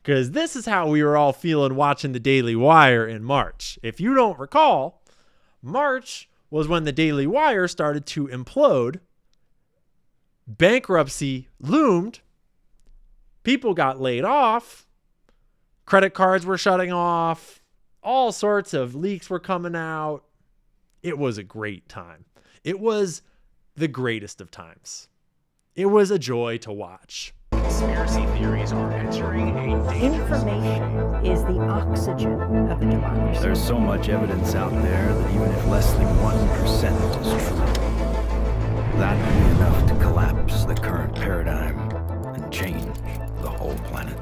Because this is how we were all feeling watching the Daily Wire in March. If you don't recall, March was when the Daily Wire started to implode. Bankruptcy loomed. People got laid off. Credit cards were shutting off. All sorts of leaks were coming out. It was a great time. It was the greatest of times. It was a joy to watch. Conspiracy theories are entering a dangerous... Information is the oxygen of the democracy. There's so much evidence out there that even if less than 1% is true, that would be enough to collapse the current paradigm and change the whole planet.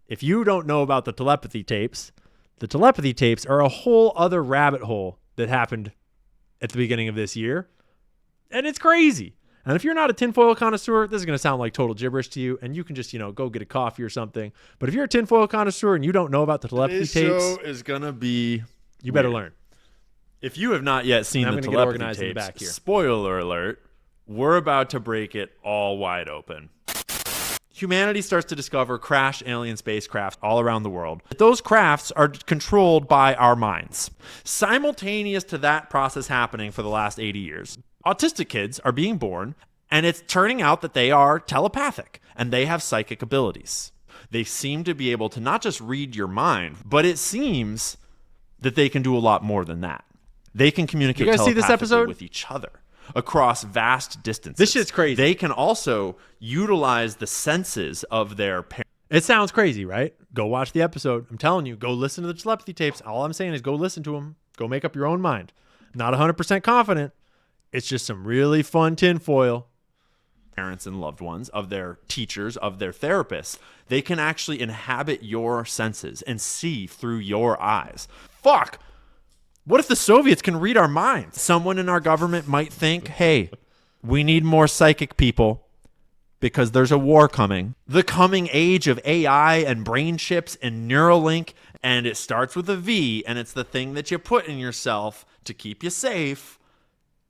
If you don't know about the telepathy tapes are a whole other rabbit hole that happened at the beginning of this year. And it's crazy. And if you're not a tinfoil connoisseur, this is going to sound like total gibberish to you, and you can just, go get a coffee or something. But if you're a tinfoil connoisseur and you don't know about the telepathy tapes, this show is going to be you better learn. If you have not yet seen the telepathy tapes, spoiler alert, we're about to break it all wide open. Humanity starts to discover crashed alien spacecraft all around the world. Those crafts are controlled by our minds. Simultaneous to that process happening for the last 80 years, autistic kids are being born, and it's turning out that they are telepathic, and they have psychic abilities. They seem to be able to not just read your mind, but it seems that they can do a lot more than that. They can communicate telepathically with each other across vast distances. This shit's crazy. They can also utilize the senses of their parents. It sounds crazy, right? Go watch the episode. I'm telling you, go listen to the telepathy tapes. All I'm saying is go listen to them. Go make up your own mind. Not 100% confident. It's just some really fun tinfoil. Parents and loved ones, of their teachers, of their therapists. They can actually inhabit your senses and see through your eyes. Fuck! What if the Soviets can read our minds? Someone in our government might think, hey, we need more psychic people because there's a war coming. The coming age of AI and brain chips and Neuralink, and it starts with a V, and it's the thing that you put in yourself to keep you safe,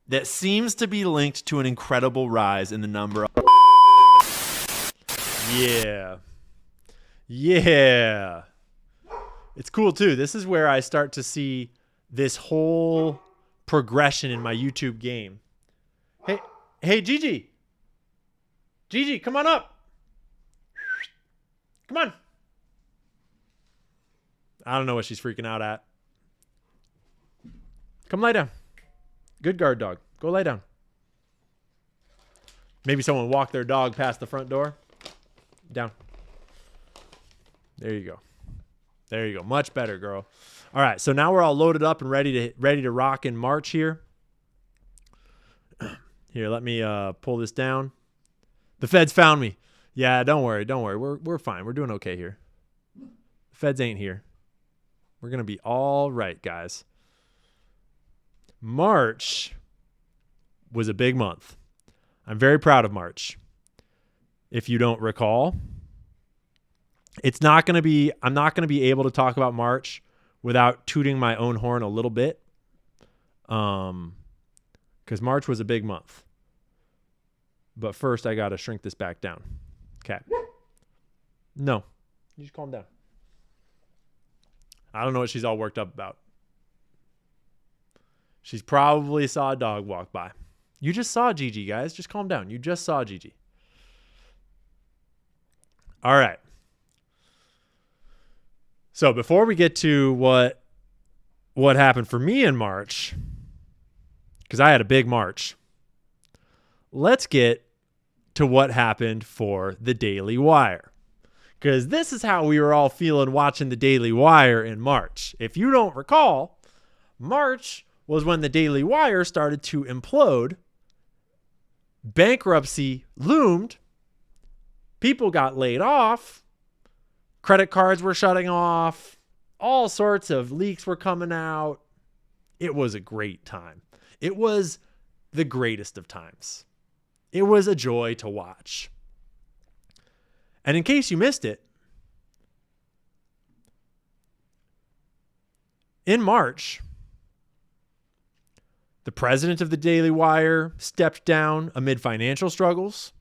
that seems to be linked to an incredible rise in the number of... Yeah. It's cool, too. This is where I start to see this whole progression in my YouTube game. Hey, Gigi. Gigi, come on up. Come on. I don't know what she's freaking out at. Come lay down. Good guard dog. Go lay down. Maybe someone walked their dog past the front door. Down. There you go. Much better, girl. All right, so now we're all loaded up and ready to rock in March here. Here, let me pull this down. The feds found me. Yeah, don't worry. We're fine. We're doing okay here. The feds ain't here. We're gonna be all right, guys. March was a big month. I'm very proud of March. If you don't recall, I'm not going to be able to talk about March without tooting my own horn a little bit. Because March was a big month. But first, I got to shrink this back down. Okay. No. You just calm down. I don't know what she's all worked up about. She's probably saw a dog walk by. You just saw Gigi, guys. Just calm down. You just saw Gigi. All right. So before we get to what happened for me in March, because I had a big March, let's get to what happened for the Daily Wire. Because this is how we were all feeling watching the Daily Wire in March. If you don't recall, March was when the Daily Wire started to implode. Bankruptcy loomed. People got laid off. Credit cards were shutting off. All sorts of leaks were coming out. It was a great time. It was the greatest of times. It was a joy to watch. And in case you missed it, in March, the president of the Daily Wire stepped down amid financial struggles.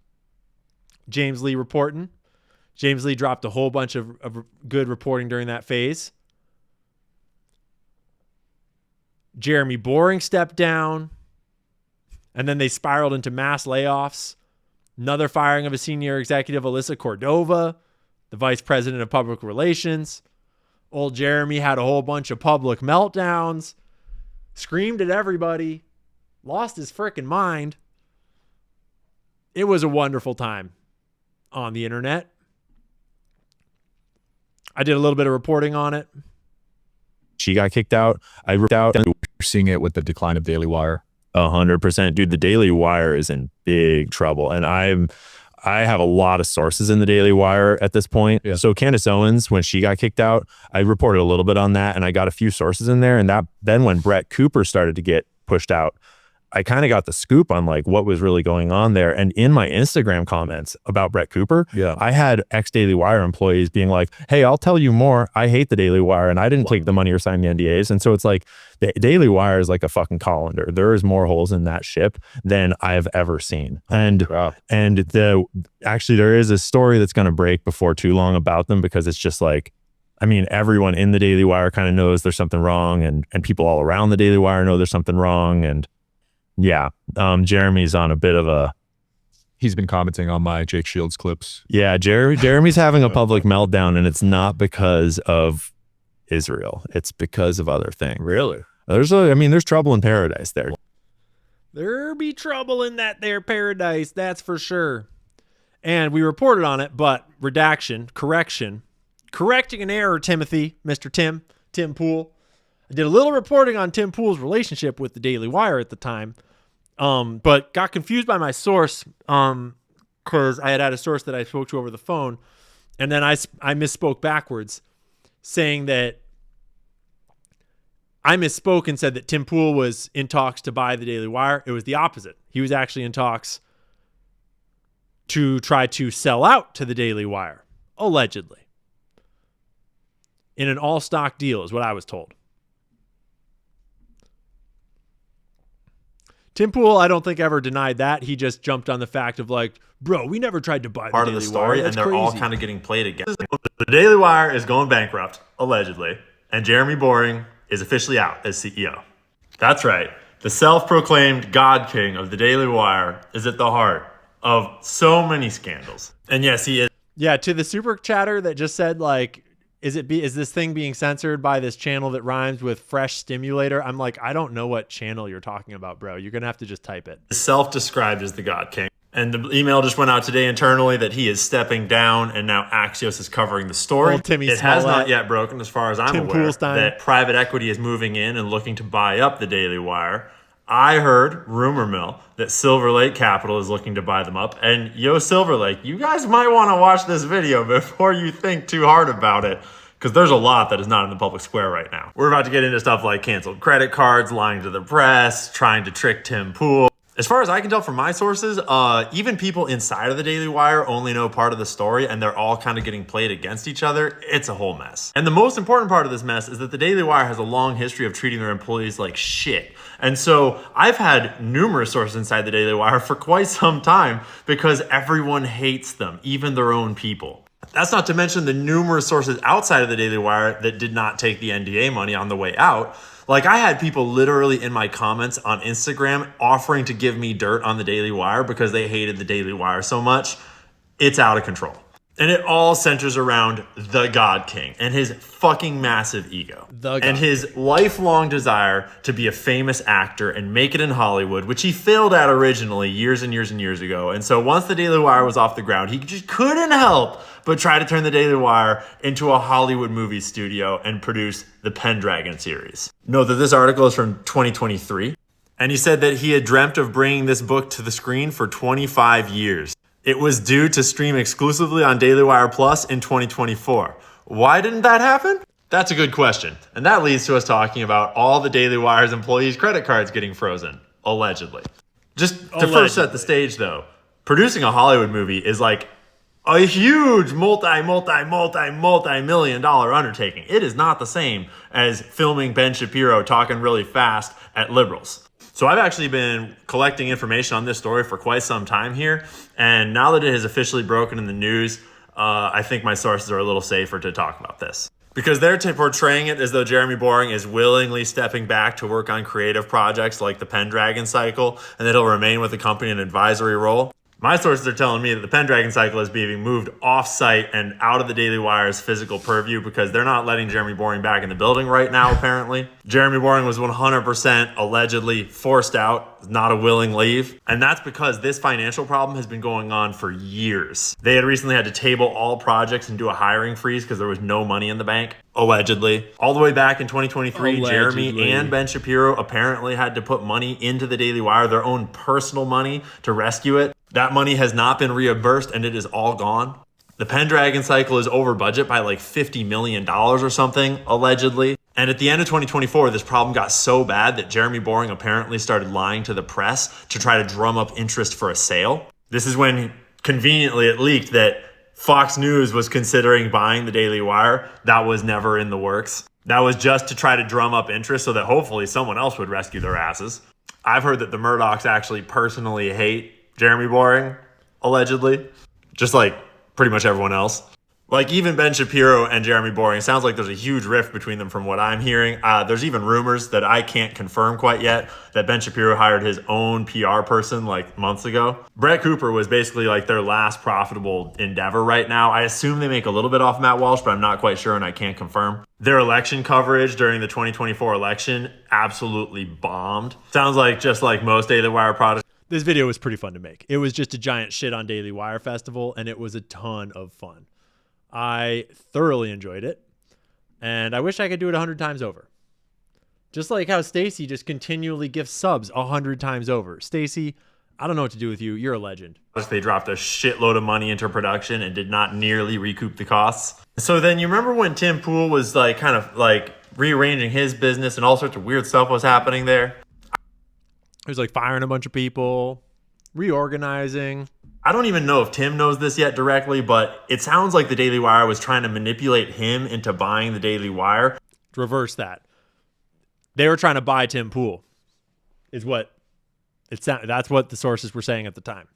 James Lee reporting. James Lee dropped a whole bunch of good reporting during that phase. Jeremy Boring stepped down. And then they spiraled into mass layoffs. Another firing of a senior executive, Alyssa Cordova, the vice president of public relations. Old Jeremy had a whole bunch of public meltdowns, screamed at everybody, lost his frickin' mind. It was a wonderful time on the internet. I did a little bit of reporting on it. She got kicked out. I ripped out. We're seeing it with the decline of Daily Wire. 100%. Dude, the Daily Wire is in big trouble. And I have a lot of sources in the Daily Wire at this point. Yeah. So Candace Owens, when she got kicked out, I reported a little bit on that, and I got a few sources in there. And then when Brett Cooper started to get pushed out, I kind of got the scoop on like what was really going on there. And in my Instagram comments about Brett Cooper, I had ex-Daily Wire employees being like, hey, I'll tell you more. I hate the Daily Wire and I didn't take the money or sign the NDAs. And so it's like the Daily Wire is like a fucking colander. There is more holes in that ship than I've ever seen. And actually there is a story that's going to break before too long about them, because it's just like, I mean, everyone in the Daily Wire kind of knows there's something wrong, and people all around the Daily Wire know there's something wrong. And yeah, Jeremy's on a bit of a... He's been commenting on my Jake Shields clips. Yeah, Jeremy's having a public meltdown, and it's not because of Israel. It's because of other things. Really? There's trouble in paradise there. There be trouble in that there paradise, that's for sure. And we reported on it, but correcting an error, Timothy, Mr. Tim Pool. I did a little reporting on Tim Pool's relationship with the Daily Wire at the time, but got confused by my source because I had a source that I spoke to over the phone, and then I misspoke backwards, saying that I misspoke and said that Tim Pool was in talks to buy the Daily Wire. It was the opposite. He was actually in talks to try to sell out to the Daily Wire, allegedly. In an all-stock deal is what I was told. Tim Pool, I don't think ever denied that. He just jumped on the fact of like, bro, we never tried to buy the part Daily of the story, Wire. That's and they're crazy. all kind of getting played against. The Daily Wire is going bankrupt, allegedly, and Jeremy Boring is officially out as CEO. That's right. The self-proclaimed God King of the Daily Wire is at the heart of so many scandals. And yes, he is. Yeah, to the super chatter that just said like, is this thing being censored by this channel that rhymes with fresh stimulator? I'm like, I don't know what channel you're talking about, bro. You're going to have to just type it. Self-described as the God King. And the email just went out today internally that he is stepping down, and now Axios is covering the story. Old Timmy it has not yet broken, as far as I'm aware, Poolstein. that private equity is moving in and looking to buy up the Daily Wire. I heard, rumor mill, that Silver Lake Capital is looking to buy them up. And yo, Silver Lake, you guys might want to watch this video before you think too hard about it, because there's a lot that is not in the public square right now. We're about to get into stuff like canceled credit cards, lying to the press, trying to trick Tim Pool. As far as I can tell from my sources, even people inside of the Daily Wire only know part of the story, and they're all kind of getting played against each other. It's a whole mess. And the most important part of this mess is that the Daily Wire has a long history of treating their employees like shit. And so I've had numerous sources inside the Daily Wire for quite some time because everyone hates them, even their own people. That's not to mention the numerous sources outside of the Daily Wire that did not take the NDA money on the way out. Like, I had people literally in my comments on Instagram offering to give me dirt on the Daily Wire because they hated the Daily Wire so much. It's out of control. And it all centers around the God King and his fucking massive ego. And his lifelong desire to be a famous actor and make it in Hollywood, which he failed at originally years and years and years ago. And so once the Daily Wire was off the ground, he just couldn't help but try to turn the Daily Wire into a Hollywood movie studio and produce the Pendragon series. Note that this article is from 2023. And he said that he had dreamt of bringing this book to the screen for 25 years. It was due to stream exclusively on Daily Wire Plus in 2024. Why didn't that happen? That's a good question. And that leads to us talking about all the Daily Wire's employees' credit cards getting frozen, allegedly. Just to first set the stage, though, producing a Hollywood movie is like a huge multi-million dollar undertaking. It is not the same as filming Ben Shapiro talking really fast at liberals. So I've actually been collecting information on this story for quite some time here. And now that it has officially broken in the news, I think my sources are a little safer to talk about this. Because they're portraying it as though Jeremy Boring is willingly stepping back to work on creative projects like the Pendragon cycle, and that he'll remain with the company in an advisory role. My sources are telling me that the Pendragon cycle is being moved off-site and out of the Daily Wire's physical purview because they're not letting Jeremy Boring back in the building right now, apparently. Jeremy Boring was 100% allegedly forced out, not a willing leave. And that's because this financial problem has been going on for years. They had recently had to table all projects and do a hiring freeze because there was no money in the bank, allegedly. All the way back in 2023, allegedly. Jeremy and Ben Shapiro apparently had to put money into the Daily Wire, their own personal money, to rescue it. That money has not been reimbursed and it is all gone. The Pendragon cycle is over budget by like $50 million or something, allegedly. And at the end of 2024, this problem got so bad that Jeremy Boring apparently started lying to the press to try to drum up interest for a sale. This is when conveniently it leaked that Fox News was considering buying the Daily Wire. That was never in the works. That was just to try to drum up interest so that hopefully someone else would rescue their asses. I've heard that the Murdochs actually personally hate Jeremy Boring, allegedly, just like pretty much everyone else. Like even Ben Shapiro and Jeremy Boring, it sounds like there's a huge rift between them from what I'm hearing. There's even rumors that I can't confirm quite yet that Ben Shapiro hired his own PR person like months ago. Brett Cooper was basically like their last profitable endeavor right now. I assume they make a little bit off Matt Walsh, but I'm not quite sure and I can't confirm. Their election coverage during the 2024 election absolutely bombed. Sounds like just like most Daily Wire products. This video was pretty fun to make. It was just a giant shit on Daily Wire festival, and it was a ton of fun. I thoroughly enjoyed it, and I wish I could do it 100 times over. Just like how Stacy just continually gifts subs 100 times over. Stacy, I don't know what to do with you. You're a legend. They dropped a shitload of money into production and did not nearly recoup the costs. So then you remember when Tim Pool was like kind of like rearranging his business and all sorts of weird stuff was happening there? He was like firing a bunch of people, reorganizing. I don't even know if Tim knows this yet directly, but it sounds like the Daily Wire was trying to manipulate him into buying the Daily Wire. Reverse that. They were trying to buy Tim Pool, is what it sounded. That's what the sources were saying at the time.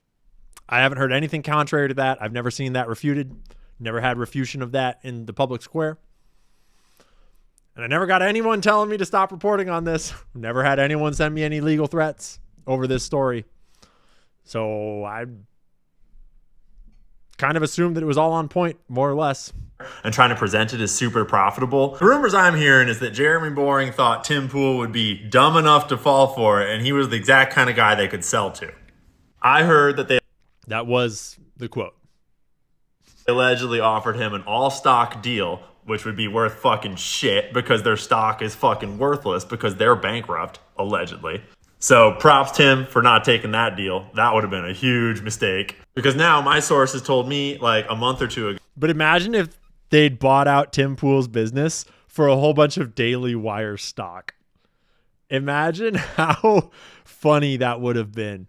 I haven't heard anything contrary to that. I've never seen that refuted. Never had refutation of that in the public square. And I never got anyone telling me to stop reporting on this. Never had anyone send me any legal threats over this story. So I kind of assumed that it was all on point, more or less. And trying to present it as super profitable. The rumors I'm hearing is that Jeremy Boring thought Tim Pool would be dumb enough to fall for it, and he was the exact kind of guy they could sell to. I heard that that was the quote. They allegedly offered him an all-stock deal, which would be worth fucking shit because their stock is fucking worthless because they're bankrupt, allegedly. So props Tim for not taking that deal. That would have been a huge mistake. Because now my sources told me like a month or two ago. But imagine if they'd bought out Tim Pool's business for a whole bunch of Daily Wire stock. Imagine how funny that would have been.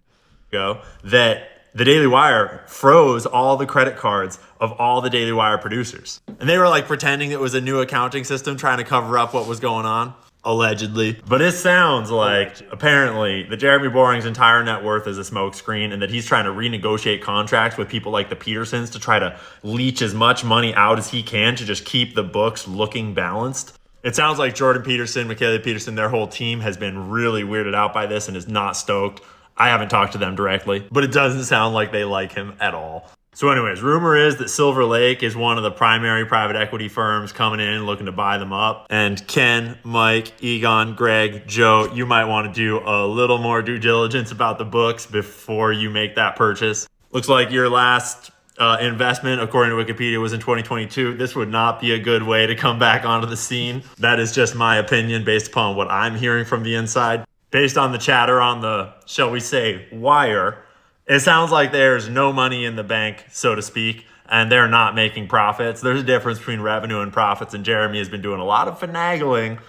That the Daily Wire froze all the credit cards of all the Daily Wire producers. And they were like pretending it was a new accounting system trying to cover up what was going on, allegedly. But it sounds like apparently that Jeremy Boring's entire net worth is a smokescreen and that he's trying to renegotiate contracts with people like the Petersons to try to leech as much money out as he can to just keep the books looking balanced. It sounds like Jordan Peterson, Michaela Peterson, their whole team has been really weirded out by this and is not stoked. I haven't talked to them directly, but it doesn't sound like they like him at all. So anyways, rumor is that Silver Lake is one of the primary private equity firms coming in looking to buy them up. And Ken, Mike, Egon, Greg, Joe, you might want to do a little more due diligence about the books before you make that purchase. Looks like your last investment, according to Wikipedia, was in 2022. This would not be a good way to come back onto the scene. That is just my opinion based upon what I'm hearing from the inside. Based on the chatter on the, shall we say, wire, it sounds like there's no money in the bank, so to speak, and they're not making profits. There's a difference between revenue and profits, and Jeremy has been doing a lot of finagling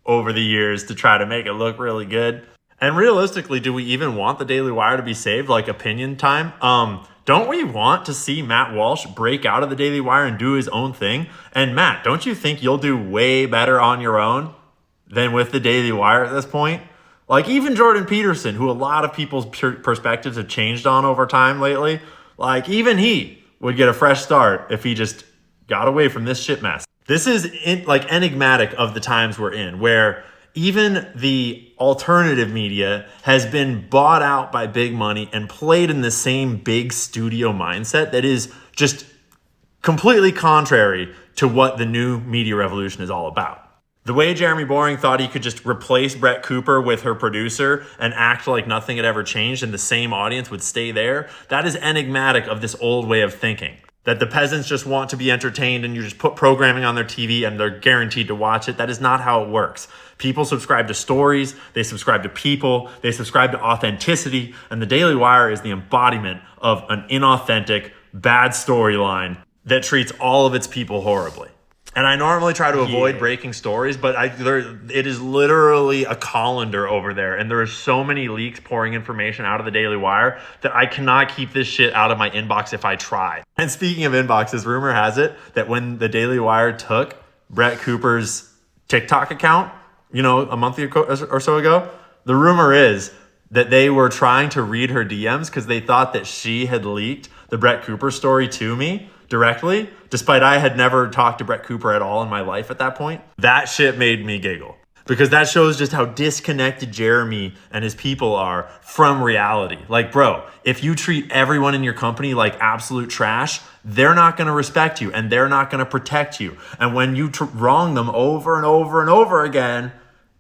over the years to try to make it look really good. And realistically, do we even want the Daily Wire to be saved, like opinion time? Don't we want to see Matt Walsh break out of the Daily Wire and do his own thing? And Matt, don't you think you'll do way better on your own than with the Daily Wire at this point? Like even Jordan Peterson, who a lot of people's perspectives have changed on over time lately, like even he would get a fresh start if he just got away from this shit mess. This is like enigmatic of the times we're in, where even the alternative media has been bought out by big money and played in the same big studio mindset that is just completely contrary to what the new media revolution is all about. The way Jeremy Boring thought he could just replace Brett Cooper with her producer and act like nothing had ever changed and the same audience would stay there, that is enigmatic of this old way of thinking. That the peasants just want to be entertained and you just put programming on their TV and they're guaranteed to watch it. That is not how it works. People subscribe to stories, they subscribe to people, they subscribe to authenticity, and the Daily Wire is the embodiment of an inauthentic, bad storyline that treats all of its people horribly. And I normally try to avoid breaking stories, but it is literally a colander over there. And there are so many leaks pouring information out of the Daily Wire that I cannot keep this shit out of my inbox if I try. And speaking of inboxes, rumor has it that when the Daily Wire took Brett Cooper's TikTok account, a month or so ago, the rumor is that they were trying to read her DMs because they thought that she had leaked the Brett Cooper story to me directly, despite I had never talked to Brett Cooper at all in my life at that point. That shit made me giggle because that shows just how disconnected Jeremy and his people are from reality. Like, bro, if you treat everyone in your company like absolute trash, they're not going to respect you and they're not going to protect you. And when you wrong them over and over and over again,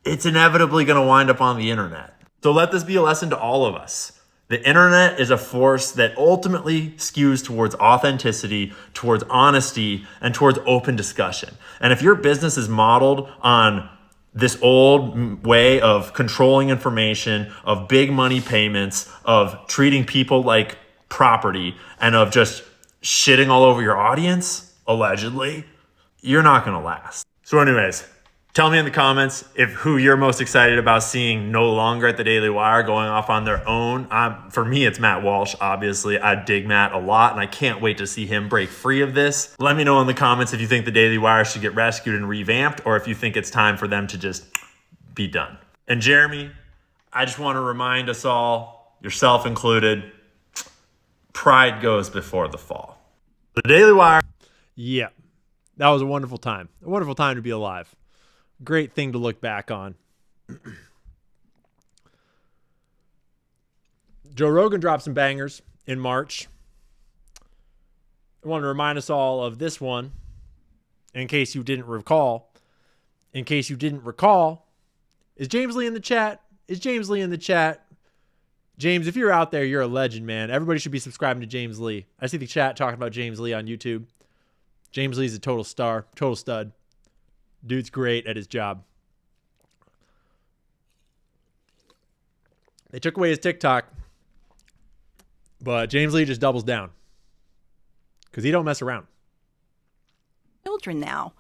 it's inevitably going to wind up on the internet. So let this be a lesson to all of us. The internet is a force that ultimately skews towards authenticity, towards honesty, and towards open discussion. And if your business is modeled on this old way of controlling information, of big money payments, of treating people like property, and of just shitting all over your audience, allegedly, you're not going to last. So anyways, tell me in the comments who you're most excited about seeing no longer at the Daily Wire going off on their own. For me, it's Matt Walsh, obviously. I dig Matt a lot, and I can't wait to see him break free of this. Let me know in the comments if you think the Daily Wire should get rescued and revamped, or if you think it's time for them to just be done. And Jeremy, I just want to remind us all, yourself included, pride goes before the fall. The Daily Wire. Yeah, that was a wonderful time. A wonderful time to be alive. Great thing to look back on. Joe Rogan dropped some bangers in March. I want to remind us all of this one in case you didn't recall. In case you didn't recall, is James Lee in the chat? Is James Lee in the chat? James, if you're out there, you're a legend, man. Everybody should be subscribing to James Lee. I see the chat talking about James Lee on YouTube. James Lee's a total star, total stud. Dude's great at his job. They took away his TikTok, but James Lee just doubles down because he don't mess around. Children now.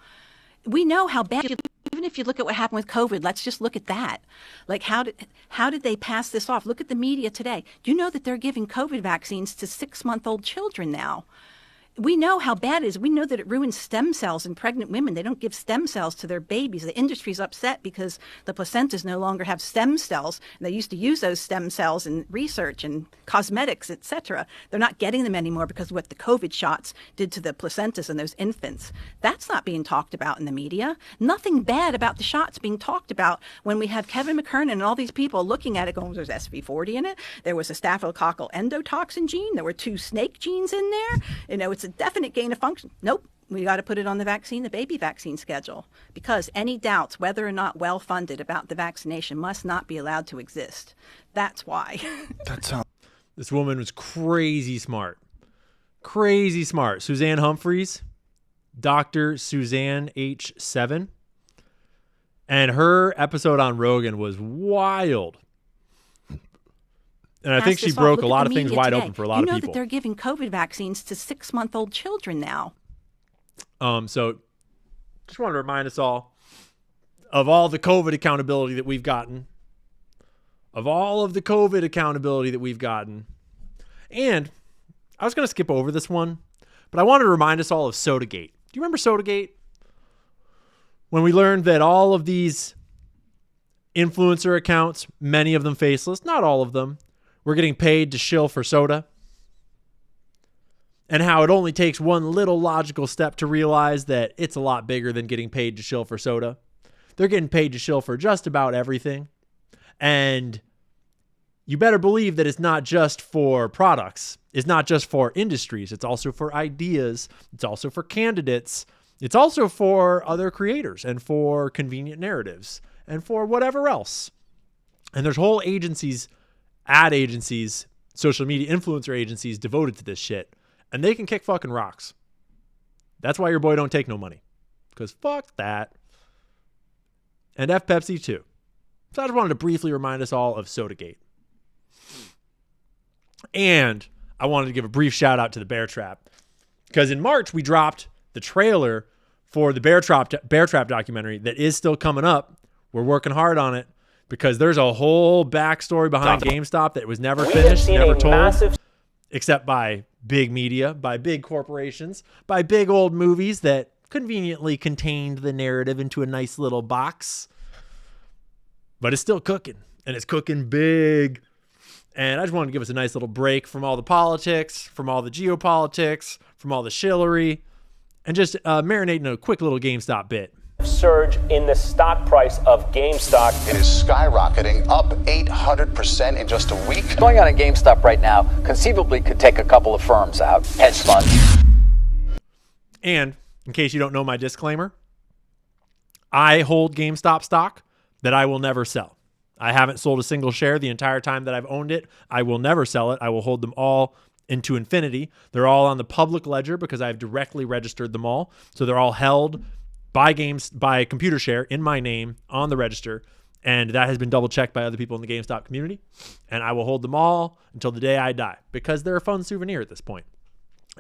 We know how bad, even if you look at what happened with COVID, let's just look at that. Like how did they pass this off? Look at the media today. Do you know that they're giving COVID vaccines to 6-month-old children now? We know how bad it is. We know that it ruins stem cells in pregnant women. They don't give stem cells to their babies. The industry's upset because the placentas no longer have stem cells. And they used to use those stem cells in research and cosmetics, etc. They're not getting them anymore because of what the COVID shots did to the placentas and those infants. That's not being talked about in the media. Nothing bad about the shots being talked about when we have Kevin McKernan and all these people looking at it going, there's SV40 in it. There was a staphylococcal endotoxin gene. There were 2 snake genes in there. It's a definite gain of function. Nope. We got to put it on the baby vaccine schedule, because any doubts whether or not well-funded about the vaccination must not be allowed to exist. That's why. This woman was crazy smart. Crazy smart. Suzanne Humphreys, Dr. Suzanne H7. And her episode on Rogan was wild. And I think she broke a lot of things wide open for a lot of people. You know that they're giving COVID vaccines to 6-month-old children now. So just want to remind us all of all the COVID accountability that we've gotten. And I was going to skip over this one, but I wanted to remind us all of Sodagate. Do you remember Sodagate? When we learned that all of these influencer accounts, many of them faceless, not all of them, were getting paid to shill for soda. And how it only takes one little logical step to realize that it's a lot bigger than getting paid to shill for soda. They're getting paid to shill for just about everything. And you better believe that it's not just for products. It's not just for industries. It's also for ideas. It's also for candidates. It's also for other creators and for convenient narratives and for whatever else. And there's whole agencies, ad agencies, social media influencer agencies devoted to this shit. And they can kick fucking rocks. That's why your boy don't take no money. Because fuck that. And F Pepsi too. So I just wanted to briefly remind us all of Sodagate. And I wanted to give a brief shout out to the Bear Trap. Because in March, we dropped the trailer for the Bear Trap documentary that is still coming up. We're working hard on it because there's a whole backstory behind GameStop that was never finished, never told, except by big media, by big corporations, by big old movies that conveniently contained the narrative into a nice little box. But it's still cooking, and it's cooking big. And I just wanted to give us a nice little break from all the politics, from all the geopolitics, from all the shillery, and just marinate in a quick little GameStop bit. Surge in the stock price of GameStop. It is skyrocketing, up 800% in just a week. Going on at GameStop right now conceivably could take a couple of firms out, hedge funds. And in case you don't know my disclaimer, I hold GameStop stock that I will never sell. I haven't sold a single share the entire time that I've owned it. I will never sell it. I will hold them all into infinity. They're all on the public ledger because I've directly registered them all. So they're all held by ComputerShare in my name on the register, and that has been double checked by other people in the GameStop community. And I will hold them all until the day I die because they're a fun souvenir at this point.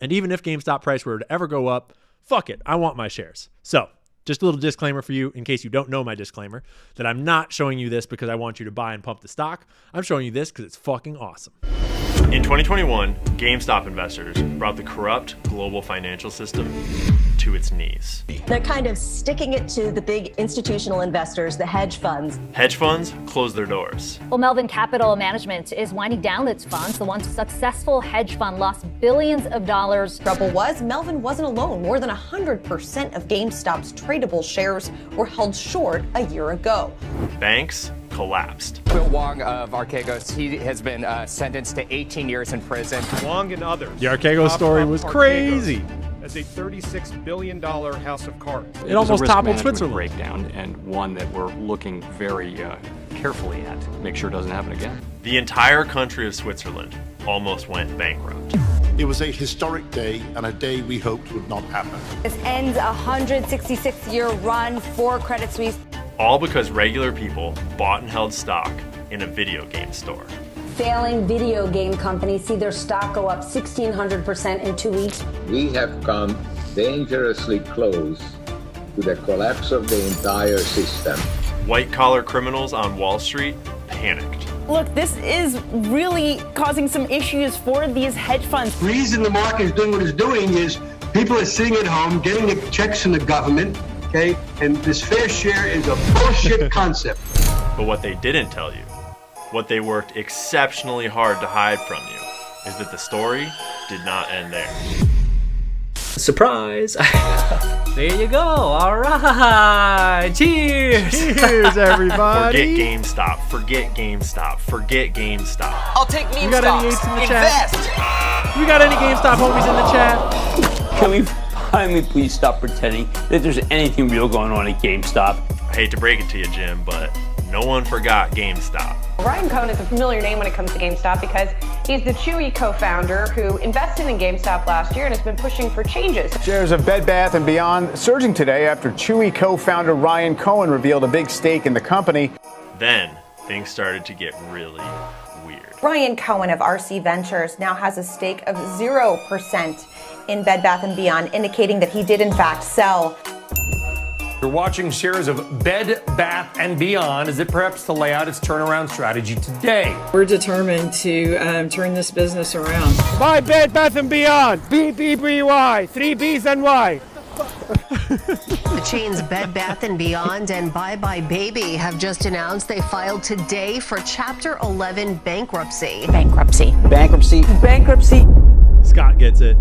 And even if GameStop price were to ever go up, fuck it, I want my shares. So just a little disclaimer for you in case you don't know my disclaimer, that I'm not showing you this because I want you to buy and pump the stock. I'm showing you this because it's fucking awesome. In 2021, GameStop investors brought the corrupt global financial system to its knees. They're kind of sticking it to the big institutional investors, the hedge funds. Hedge funds closed their doors. Well, Melvin Capital Management is winding down its funds. The once successful hedge fund lost billions of dollars. Trouble was, Melvin wasn't alone. More than 100% of GameStop's tradable shares were held short a year ago. Banks collapsed. Will Wong of Archegos, he has been sentenced to 18 years in prison. Wong and others. The Archegos story was crazy. As a $36 billion house of cards. It almost toppled Switzerland. Breakdown, and one that we're looking very carefully at to make sure it doesn't happen again. The entire country of Switzerland almost went bankrupt. It was a historic day and a day we hoped would not happen. This ends a 166-year run for Credit Suisse. All because regular people bought and held stock in a video game store. Failing video game companies see their stock go up 1,600% in 2 weeks. We have come dangerously close to the collapse of the entire system. White-collar criminals on Wall Street panicked. Look, this is really causing some issues for these hedge funds. The reason the market is doing what it's doing is people are sitting at home getting the checks from the government, okay? And this fair share is a bullshit concept. But what they didn't tell you, what they worked exceptionally hard to hide from you, is that the story did not end there. Surprise! There you go. All right. Cheers. Cheers, everybody. Forget GameStop. Forget GameStop. Forget GameStop. I'll take meme We got any stocks. eights in the Invest. chat? We got any GameStop homies in the chat? Can we finally please stop pretending that there's anything real going on at GameStop? I hate to break it to you, Jim, but no one forgot GameStop. Ryan Cohen is a familiar name when it comes to GameStop because he's the Chewy co-founder who invested in GameStop last year and has been pushing for changes. Shares of Bed Bath & Beyond surging today after Chewy co-founder Ryan Cohen revealed a big stake in the company. Then things started to get really weird. Ryan Cohen of RC Ventures now has a stake of 0% in Bed Bath & Beyond, indicating that he did in fact sell. You're watching shares of Bed Bath & Beyond as it preps to lay out its turnaround strategy today. We're determined to turn this business around. Buy Bed Bath & Beyond. BBBY. 3 B's and Y. The chains Bed Bath & Beyond and Bye Bye Baby have just announced they filed today for Chapter 11 bankruptcy. Bankruptcy. Bankruptcy. Bankruptcy. Scott gets it.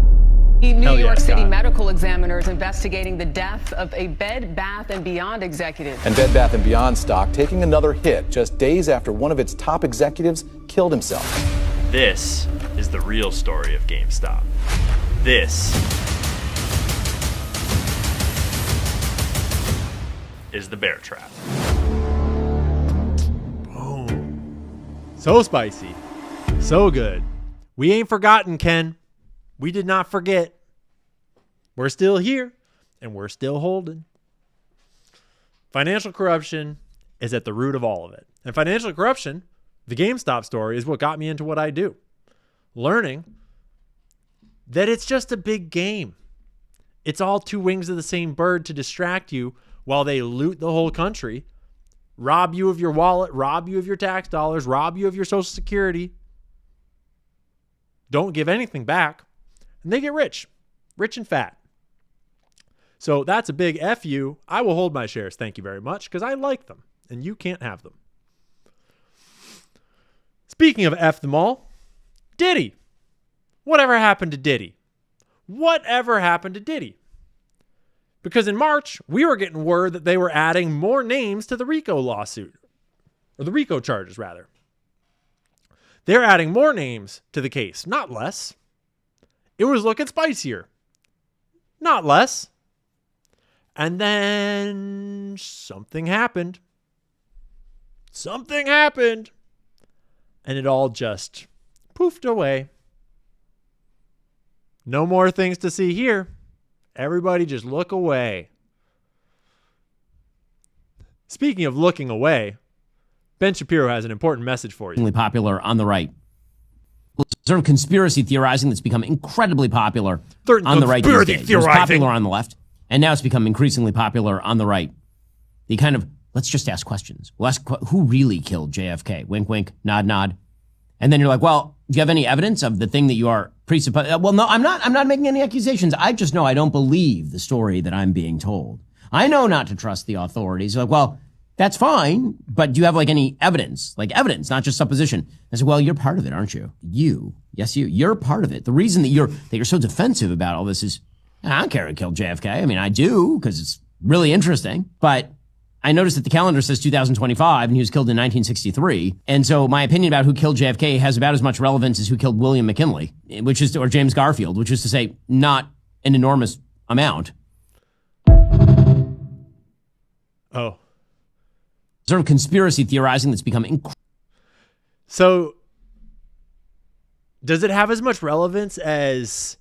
New York City Scott. medical examiners investigating the death of a Bed Bath & Beyond executive. And Bed Bath & Beyond stock taking another hit just days after one of its top executives killed himself. This is the real story of GameStop. This is the bear trap. Boom. So spicy. So good. We ain't forgotten, Ken. We did not forget. We're still here, and we're still holding. Financial corruption is at the root of all of it. And financial corruption, the GameStop story, is what got me into what I do. Learning that it's just a big game. It's all two wings of the same bird to distract you while they loot the whole country, rob you of your wallet, rob you of your tax dollars, rob you of your Social Security. Don't give anything back. And they get rich and fat. So that's a big F you. I will hold my shares. Thank you very much, because I like them and you can't have them. Speaking of F them all, Diddy. Whatever happened to Diddy? Whatever happened to Diddy? Because in March, we were getting word that they were adding more names to the RICO lawsuit, or the RICO charges, rather. They're adding more names to the case, not less. It was looking spicier, not less. And then something happened. Something happened. And it all just poofed away. No more things to see here. Everybody just look away. Speaking of looking away, Ben Shapiro has an important message for you. Popular on the right. Sort of conspiracy theorizing that's become incredibly popular on the right these days. It was popular on the left, and now it's become increasingly popular on the right. The kind of, let's just ask questions. We'll ask who really killed JFK? Wink, wink, nod, nod. And then you're like, well, do you have any evidence of the thing that you are presupposing? Well, no, I'm not making any accusations. I just know I don't believe the story that I'm being told. I know not to trust the authorities. Like, well, that's fine, but do you have like any evidence? Like evidence, not just supposition. I said, well, you're part of it, aren't you? You're part of it. The reason that you're so defensive about all this is, I don't care who killed JFK. I mean, I do, because it's really interesting, but I noticed that the calendar says 2025 and he was killed in 1963. And so my opinion about who killed JFK has about as much relevance as who killed William McKinley, or James Garfield, which is to say not an enormous amount. Oh. Sort of conspiracy theorizing that's become So does it have as much relevance as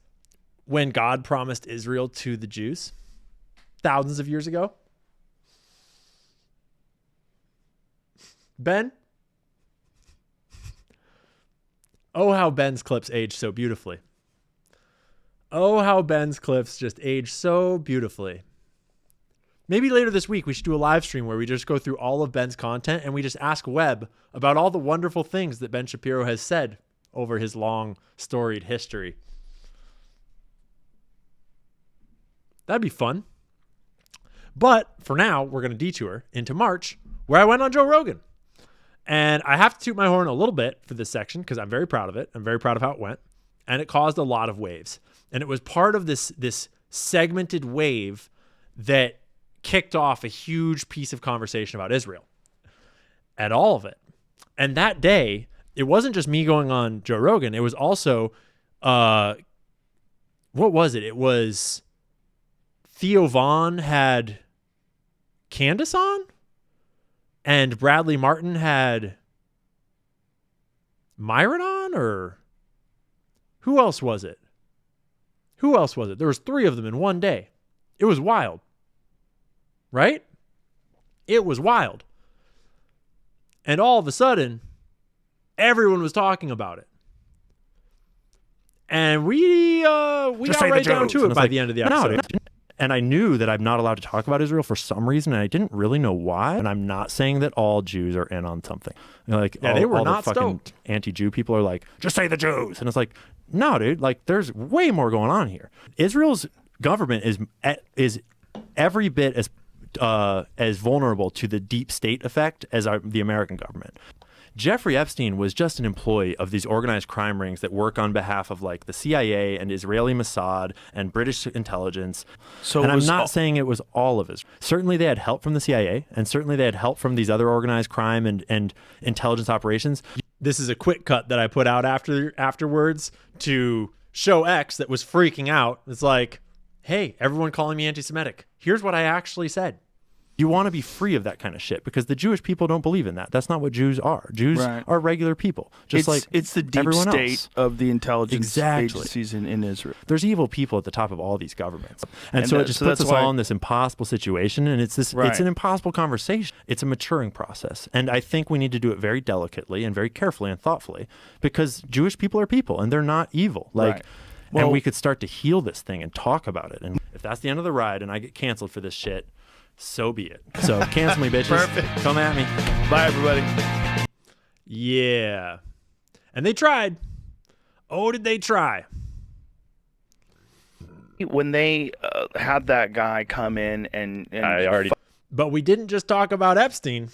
when God promised Israel to the Jews thousands of years ago? Ben? Oh, how Ben's clips age so beautifully. Oh, how Ben's clips just age so beautifully. Maybe later this week, we should do a live stream where we just go through all of Ben's content and we just ask Webb about all the wonderful things that Ben Shapiro has said over his long, storied history. That'd be fun. But for now, we're going to detour into March, where I went on Joe Rogan. And I have to toot my horn a little bit for this section because I'm very proud of it. I'm very proud of how it went. And it caused a lot of waves. And it was part of this segmented wave that kicked off a huge piece of conversation about Israel and all of it. And that day, it wasn't just me going on Joe Rogan. It was also, what was it? It was Theo Vaughn had Candace on, and Bradley Martin had Myron on, or who else was it? There was 3 of them in one day. It was wild. Right? It was wild. And all of a sudden, everyone was talking about it. And we got right down to it by the end of the episode. And I knew that I'm not allowed to talk about Israel for some reason, and I didn't really know why. And I'm not saying that all Jews are in on something. Like, they were all not the fucking stoked. Anti-Jew people are like, just say the Jews. And it's like, no, dude, like there's way more going on here. Israel's government is every bit as vulnerable to the deep state effect as the American government. Jeffrey Epstein was just an employee of these organized crime rings that work on behalf of like the CIA and Israeli Mossad and British intelligence. And I'm not saying it was all of it. Certainly they had help from the CIA, and certainly they had help from these other organized crime and intelligence operations. This is a quick cut that I put out afterwards to show X that was freaking out. It's like, hey, everyone calling me anti-Semitic. Here's what I actually said. You want to be free of that kind of shit because the Jewish people don't believe in that. That's not what Jews are. Jews are regular people, just like it's the deep state else. Of the intelligence agencies in Israel. There's evil people at the top of all these governments, and so it just puts us all in this impossible situation. And it's an impossible conversation. It's a maturing process, and I think we need to do it very delicately and very carefully and thoughtfully because Jewish people are people and they're not evil. And we could start to heal this thing and talk about it. And if that's the end of the ride, and I get canceled for this shit, so be it. So cancel me, bitches. Perfect. Come at me. Bye, everybody. Yeah. And they tried. Oh, did they try? When they had that guy come in and I already. But we didn't just talk about Epstein.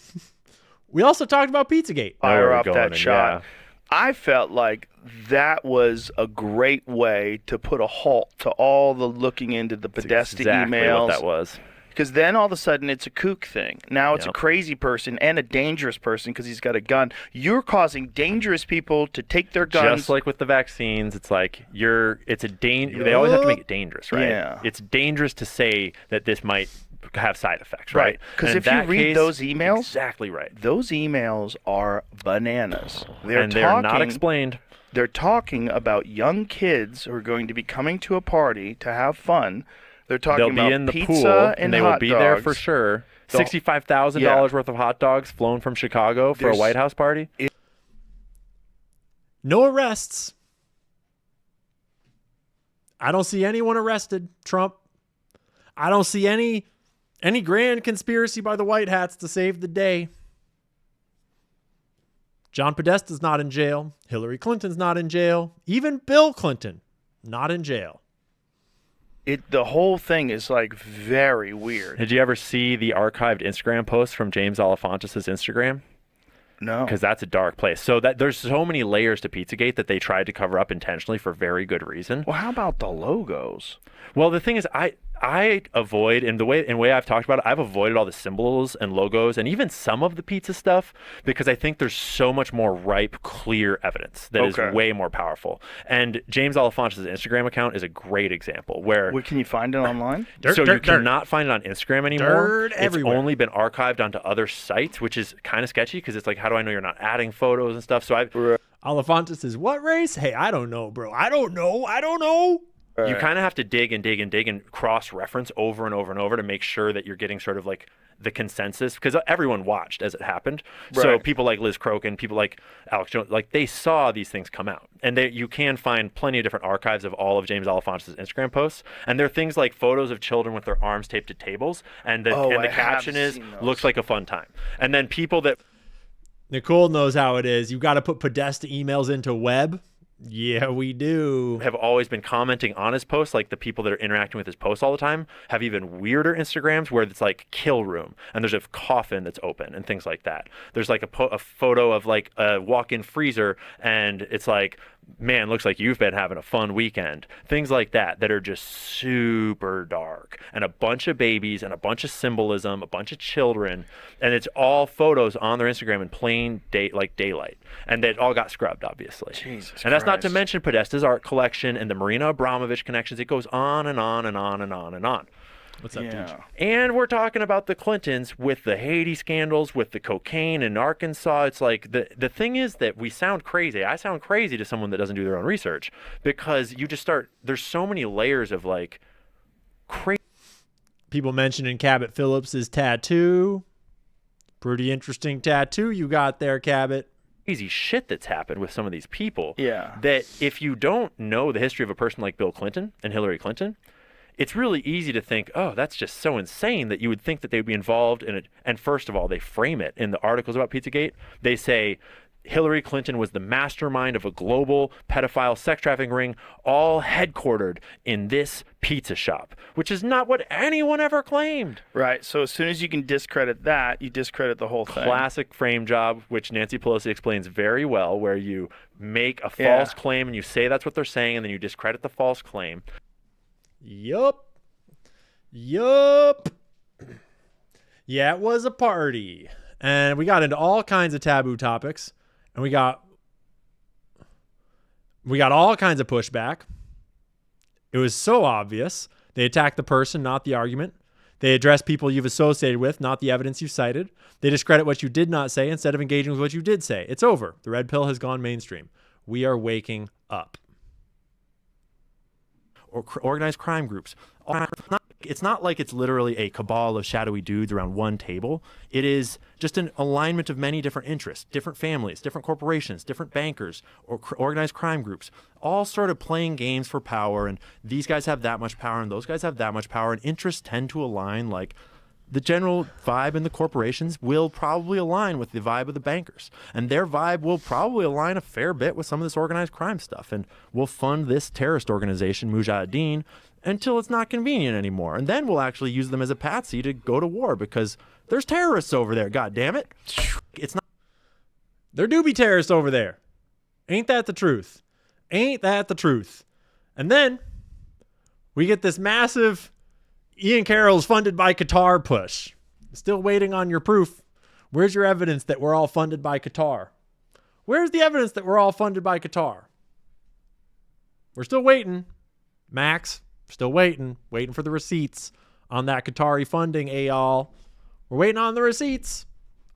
We also talked about Pizzagate. Fire up that shot. Yeah. I felt like that was a great way to put a halt to all the looking into the Podesta emails. What that was. Because then all of a sudden it's a kook thing. Now it's a crazy person and a dangerous person because he's got a gun. You're causing dangerous people to take their guns. Just like with the vaccines, it's like they always have to make it dangerous, right? Yeah. It's dangerous to say that this might have side effects, right? Because if you read those emails, exactly right. Those emails are bananas. They're not explained. They're talking about young kids who are going to be coming to a party to have fun. They're talking They'll be in the pool, and they will be there for sure. $65,000 worth of hot dogs flown from Chicago for a White House party. No arrests. I don't see anyone arrested, Trump. I don't see any grand conspiracy by the White Hats to save the day. John Podesta's not in jail. Hillary Clinton's not in jail. Even Bill Clinton, not in jail. The whole thing is like very weird. Did you ever see the archived Instagram post from James Alefantis' Instagram? No. Because that's a dark place. So there's so many layers to Pizzagate that they tried to cover up intentionally for very good reason. Well, how about the logos? Well, the thing is, I avoid, in the way I've talked about it, I've avoided all the symbols and logos and even some of the pizza stuff because I think there's so much more ripe, clear evidence that is way more powerful. And James Alefantis' Instagram account is a great example where... Can you find it online? You cannot find it on Instagram anymore. It's only been archived onto other sites, which is kind of sketchy because it's like, how do I know you're not adding photos and stuff? So Alefantis is what race? Hey, I don't know, bro. I don't know. You kind of have to dig and cross-reference over and over and over to make sure that you're getting sort of like the consensus because everyone watched as it happened. Right. So people like Liz Crokin, people like Alex Jones, like they saw these things come out. And you can find plenty of different archives of all of James Alefantis' Instagram posts. And there are things like photos of children with their arms taped to tables. And the caption is, looks like a fun time. And then people that... Nicole knows how it is. You got to put Podesta emails into Webb. Yeah, we do. Have always been commenting on his posts, like the people that are interacting with his posts all the time have even weirder Instagrams where it's like kill room and there's a coffin that's open and things like that. There's like a photo of like a walk-in freezer and it's like, man, looks like you've been having a fun weekend. Things like that are just super dark and a bunch of babies and a bunch of symbolism, a bunch of children, and it's all photos on their Instagram in plain daylight. And they all got scrubbed, obviously. Jesus and that's not to mention Podesta's art collection and the Marina Abramovich connections. It goes on and on and on and on and on. What's up, dude? And we're talking about the Clintons with the Haiti scandals, with the cocaine in Arkansas. It's like the thing is that we sound crazy. I sound crazy to someone that doesn't do their own research because you just there's so many layers of like crazy. People mentioning Cabot Phillips's tattoo. Pretty interesting tattoo you got there, Cabot. Crazy shit that's happened with some of these people. Yeah. That if you don't know the history of a person like Bill Clinton and Hillary Clinton, it's really easy to think, oh, that's just so insane that you would think that they would be involved in it. And first of all, they frame it in the articles about Pizzagate. They say Hillary Clinton was the mastermind of a global pedophile sex trafficking ring, all headquartered in this pizza shop, which is not what anyone ever claimed. Right. So as soon as you can discredit that, you discredit the whole thing. Classic frame job, which Nancy Pelosi explains very well, where you make a false claim and you say that's what they're saying, and then you discredit the false claim. Yup. Yeah, it was a party. And we got into all kinds of taboo topics. And we got all kinds of pushback. It was so obvious. They attacked the person, not the argument. They address people you've associated with, not the evidence you cited. They discredit what you did not say instead of engaging with what you did say. It's over. The red pill has gone mainstream. We are waking up. Or organized crime groups. It's not like it's literally a cabal of shadowy dudes around one table. It is just an alignment of many different interests, different families, different corporations, different bankers, or organized crime groups, all sort of playing games for power. And these guys have that much power, and those guys have that much power, and interests tend to align. Like the general vibe in the corporations will probably align with the vibe of the bankers, and their vibe will probably align a fair bit with some of this organized crime stuff. And we'll fund this terrorist organization, Mujahideen, until it's not convenient anymore. And then we'll actually use them as a patsy to go to war because there's terrorists over there, God damn it. It's not. There do be terrorists over there. Ain't that the truth? Ain't that the truth? And then we get this massive Ian Carroll's funded by Qatar push. Still waiting on your proof. Where's your evidence that we're all funded by Qatar? Where's the evidence that we're all funded by Qatar? We're still waiting. Max, still waiting for the receipts on that Qatari funding, y'all. We're waiting on the receipts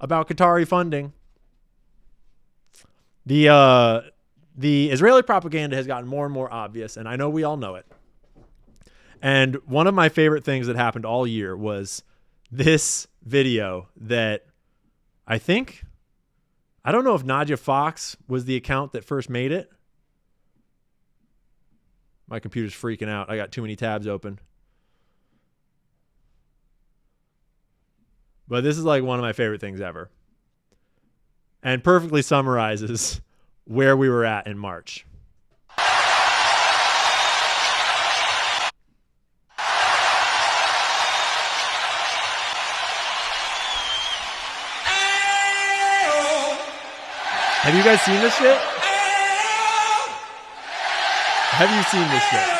about Qatari funding. The Israeli propaganda has gotten more and more obvious, and I know we all know it. And one of my favorite things that happened all year was this video that I don't know if Nadia Fox was the account that first made it. My computer's freaking out. I got too many tabs open. But this is like one of my favorite things ever. And perfectly summarizes where we were at in March. Have you guys seen this shit? Have you seen this shit?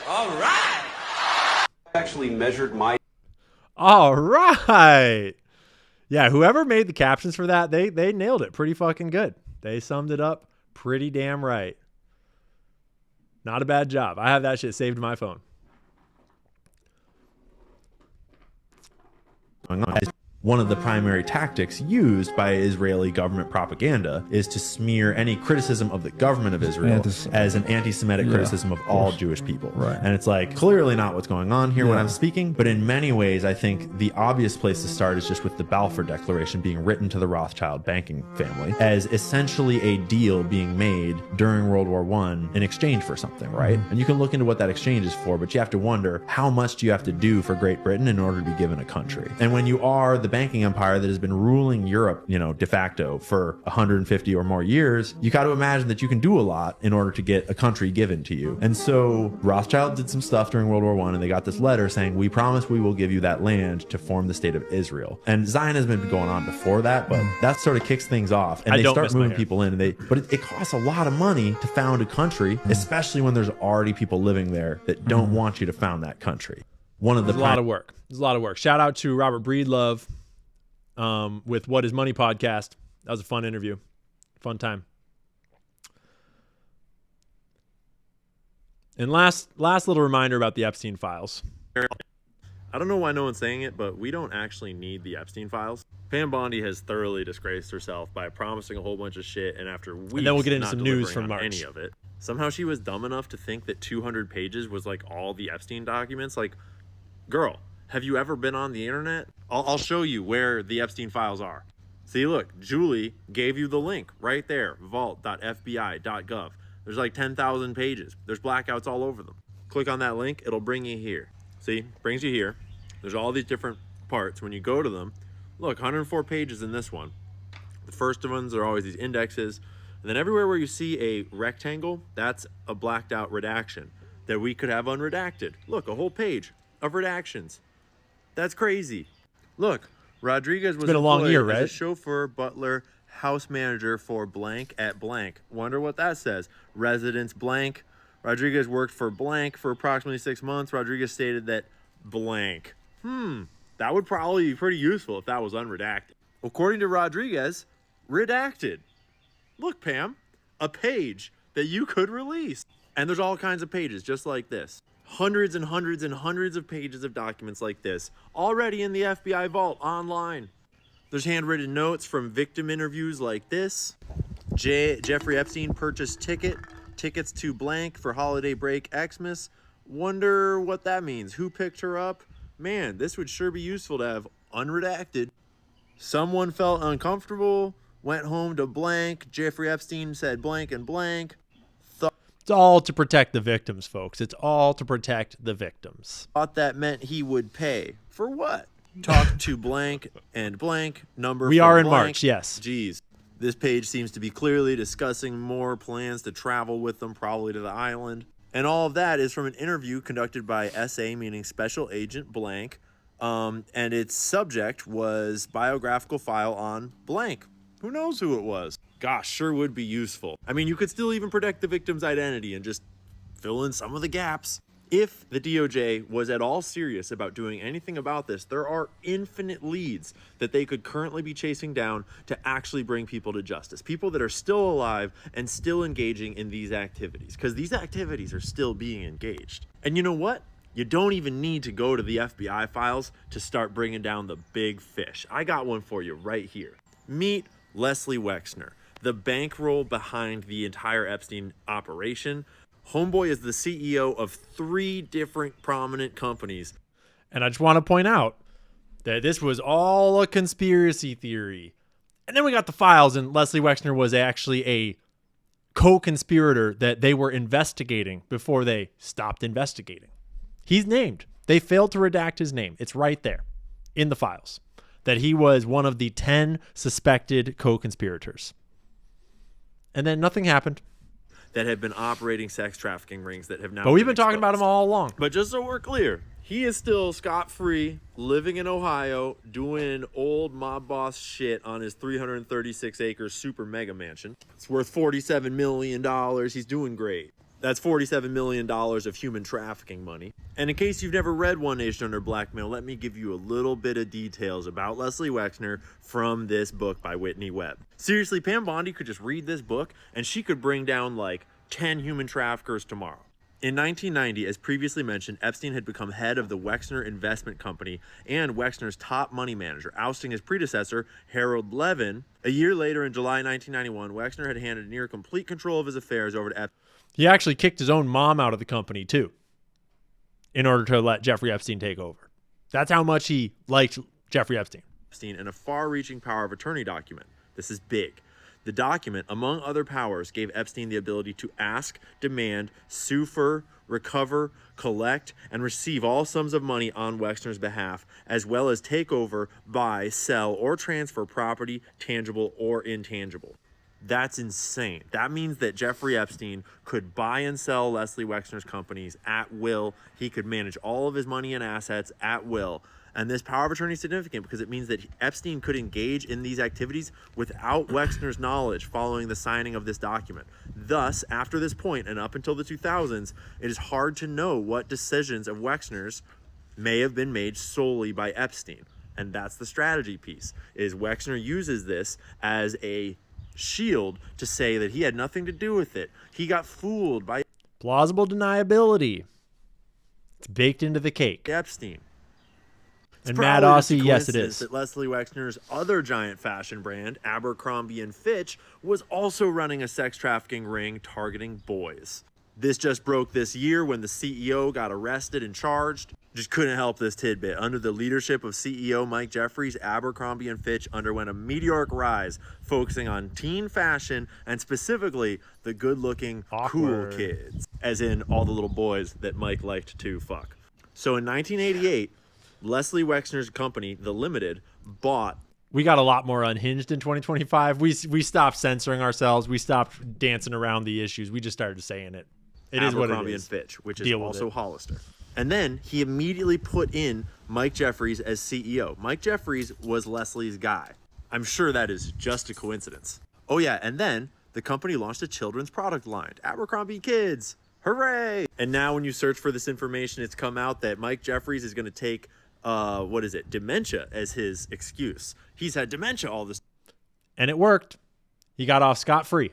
All right. Actually measured my. All right. Yeah, whoever made the captions for that, they nailed it pretty fucking good. They summed it up pretty damn right. Not a bad job. I have that shit saved to my phone. One of the primary tactics used by Israeli government propaganda is to smear any criticism of the government of Israel as an anti-Semitic criticism of all Jewish people. Right. And it's like clearly not what's going on here when I'm speaking, but in many ways I think the obvious place to start is just with the Balfour Declaration being written to the Rothschild banking family as essentially a deal being made during World War I in exchange for something, right? And you can look into what that exchange is for, but you have to wonder how much do you have to do for Great Britain in order to be given a country? And when you are the banking empire that has been ruling Europe, de facto for 150 or more years, you got to imagine that you can do a lot in order to get a country given to you. And so Rothschild did some stuff during World War I, and they got this letter saying, we promise we will give you that land to form the state of Israel. And Zionism had been going on before that, but that sort of kicks things off. And they start moving people in, but it costs a lot of money to found a country, especially when there's already people living there that don't want you to found that country. There's a lot of work. There's a lot of work. Shout out to Robert Breedlove with What Is Money podcast. That was a fun interview. Fun time. And last little reminder about the Epstein files. I don't know why no one's saying it, but we don't actually need the Epstein files. Pam Bondi has thoroughly disgraced herself by promising a whole bunch of shit, and after weeks, and then we'll get into not some news from on March. Any of it. Somehow she was dumb enough to think that 200 pages was like all the Epstein documents. Like, girl, have you ever been on the internet? I'll show you where the Epstein files are. See, look, Julie gave you the link right there, vault.fbi.gov. There's like 10,000 pages. There's blackouts all over them. Click on that link, it'll bring you here. See, brings you here. There's all these different parts. When you go to them, look, 104 pages in this one. The first ones are always these indexes. And then everywhere where you see a rectangle, that's a blacked out redaction that we could have unredacted. Look, a whole page of redactions. That's crazy. Look, Rodriguez was been a long year, as right? a chauffeur, butler, house manager for blank at blank. Wonder what that says. Residence blank. Rodriguez worked for blank for approximately 6 months. Rodriguez stated that blank. That would probably be pretty useful if that was unredacted. According to Rodriguez, redacted. Look, Pam, a page that you could release. And there's all kinds of pages just like this. Hundreds and hundreds and hundreds of pages of documents like this already in the FBI vault online. There's handwritten notes from victim interviews like this. Jeffrey Epstein purchased tickets to blank for holiday break Xmas. Wonder what that means. Who picked her up? Man, this would sure be useful to have unredacted. Someone felt uncomfortable, went home to blank. Jeffrey Epstein said blank and blank. It's all to protect the victims, folks. It's all to protect the victims. Thought that meant he would pay. For what? Talk to blank and blank number. We are in blank. March, yes. Geez. This page seems to be clearly discussing more plans to travel with them, probably to the island. And all of that is from an interview conducted by SA, meaning Special Agent Blank. And its subject was biographical file on blank. Who knows who it was? Gosh, sure would be useful. I mean, you could still even protect the victim's identity and just fill in some of the gaps. If the DOJ was at all serious about doing anything about this, there are infinite leads that they could currently be chasing down to actually bring people to justice. People that are still alive and still engaging in these activities, because these activities are still being engaged. And you know what? You don't even need to go to the FBI files to start bringing down the big fish. I got one for you right here. Meet Leslie Wexner, the bankroll behind the entire Epstein operation. Homeboy is the CEO of 3 different prominent companies. And I just want to point out that this was all a conspiracy theory. And then we got the files, and Leslie Wexner was actually a co-conspirator that they were investigating before they stopped investigating. He's named. They failed to redact his name. It's right there in the files that he was one of the 10 suspected co-conspirators. And then nothing happened. That have been operating sex trafficking rings that have now. But we've been talking about him all along. But just so we're clear, he is still scot-free, living in Ohio, doing old mob boss shit on his 336-acre super mega mansion. It's worth $47 million. He's doing great. That's $47 million of human trafficking money. And in case you've never read One Nation Under Blackmail, let me give you a little bit of details about Leslie Wexner from this book by Whitney Webb. Seriously, Pam Bondi could just read this book and she could bring down like 10 human traffickers tomorrow. In 1990, as previously mentioned, Epstein had become head of the Wexner Investment Company and Wexner's top money manager, ousting his predecessor, Harold Levin. A year later, in July 1991, Wexner had handed near complete control of his affairs over to Epstein. He actually kicked his own mom out of the company, too, in order to let Jeffrey Epstein take over. That's how much he liked Jeffrey Epstein. And a far-reaching power of attorney document. This is big. The document, among other powers, gave Epstein the ability to ask, demand, sue for, recover, collect, and receive all sums of money on Wexner's behalf, as well as take over, buy, sell, or transfer property, tangible or intangible. That's insane. That means that Jeffrey Epstein could buy and sell Leslie Wexner's companies at will. He could manage all of his money and assets at will. And this power of attorney is significant because it means that Epstein could engage in these activities without Wexner's knowledge following the signing of this document. Thus, after this point and up until the 2000s, it is hard to know what decisions of Wexner's may have been made solely by Epstein. And that's the strategy piece, is Wexner uses this as a shield to say that he had nothing to do with it. He got fooled by plausible deniability. It's baked into the cake. Epstein. And Mad Aussie, yes, it is. That Leslie Wexner's other giant fashion brand, Abercrombie & Fitch, was also running a sex trafficking ring targeting boys. This just broke this year when the CEO got arrested and charged. Just couldn't help this tidbit. Under the leadership of CEO Mike Jeffries, Abercrombie & Fitch underwent a meteoric rise, focusing on teen fashion and specifically the good-looking, cool kids, as in all the little boys that Mike liked to fuck. So in 1988, Leslie Wexner's company, The Limited, bought... We got a lot more unhinged in 2025. We stopped censoring ourselves. We stopped dancing around the issues. We just started saying it. It is what it is. Abercrombie & Fitch, which is also Hollister. And then he immediately put in Mike Jeffries as CEO. Mike Jeffries was Leslie's guy. I'm sure that is just a coincidence. Oh yeah, and then the company launched a children's product line, Abercrombie Kids. Hooray! And now when you search for this information, it's come out that Mike Jeffries is going to take, dementia as his excuse. He's had dementia all this. And it worked. He got off scot-free.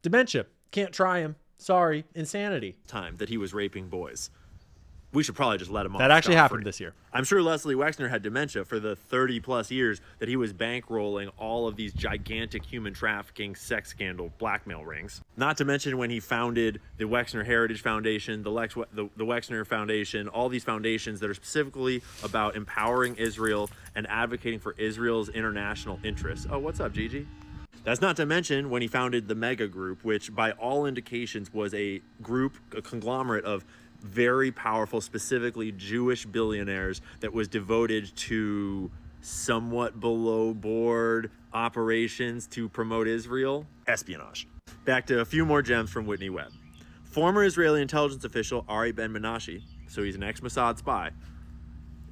Dementia. Can't try him. Sorry. Insanity. Time that he was raping boys. We should probably just let him off. That actually happened this year. I'm sure Leslie Wexner had dementia for the 30 plus years that he was bankrolling all of these gigantic human trafficking, sex scandal, blackmail rings. Not to mention when he founded the Wexner Heritage Foundation, the Wexner Foundation, all these foundations that are specifically about empowering Israel and advocating for Israel's international interests. Oh, what's up, Gigi? That's not to mention when he founded the Mega Group, which by all indications was a group, a conglomerate of very powerful, specifically Jewish billionaires that was devoted to somewhat below board operations to promote Israel. Espionage. Back to a few more gems from Whitney Webb. Former Israeli intelligence official Ari Ben-Menashe, so he's an ex-Mossad spy,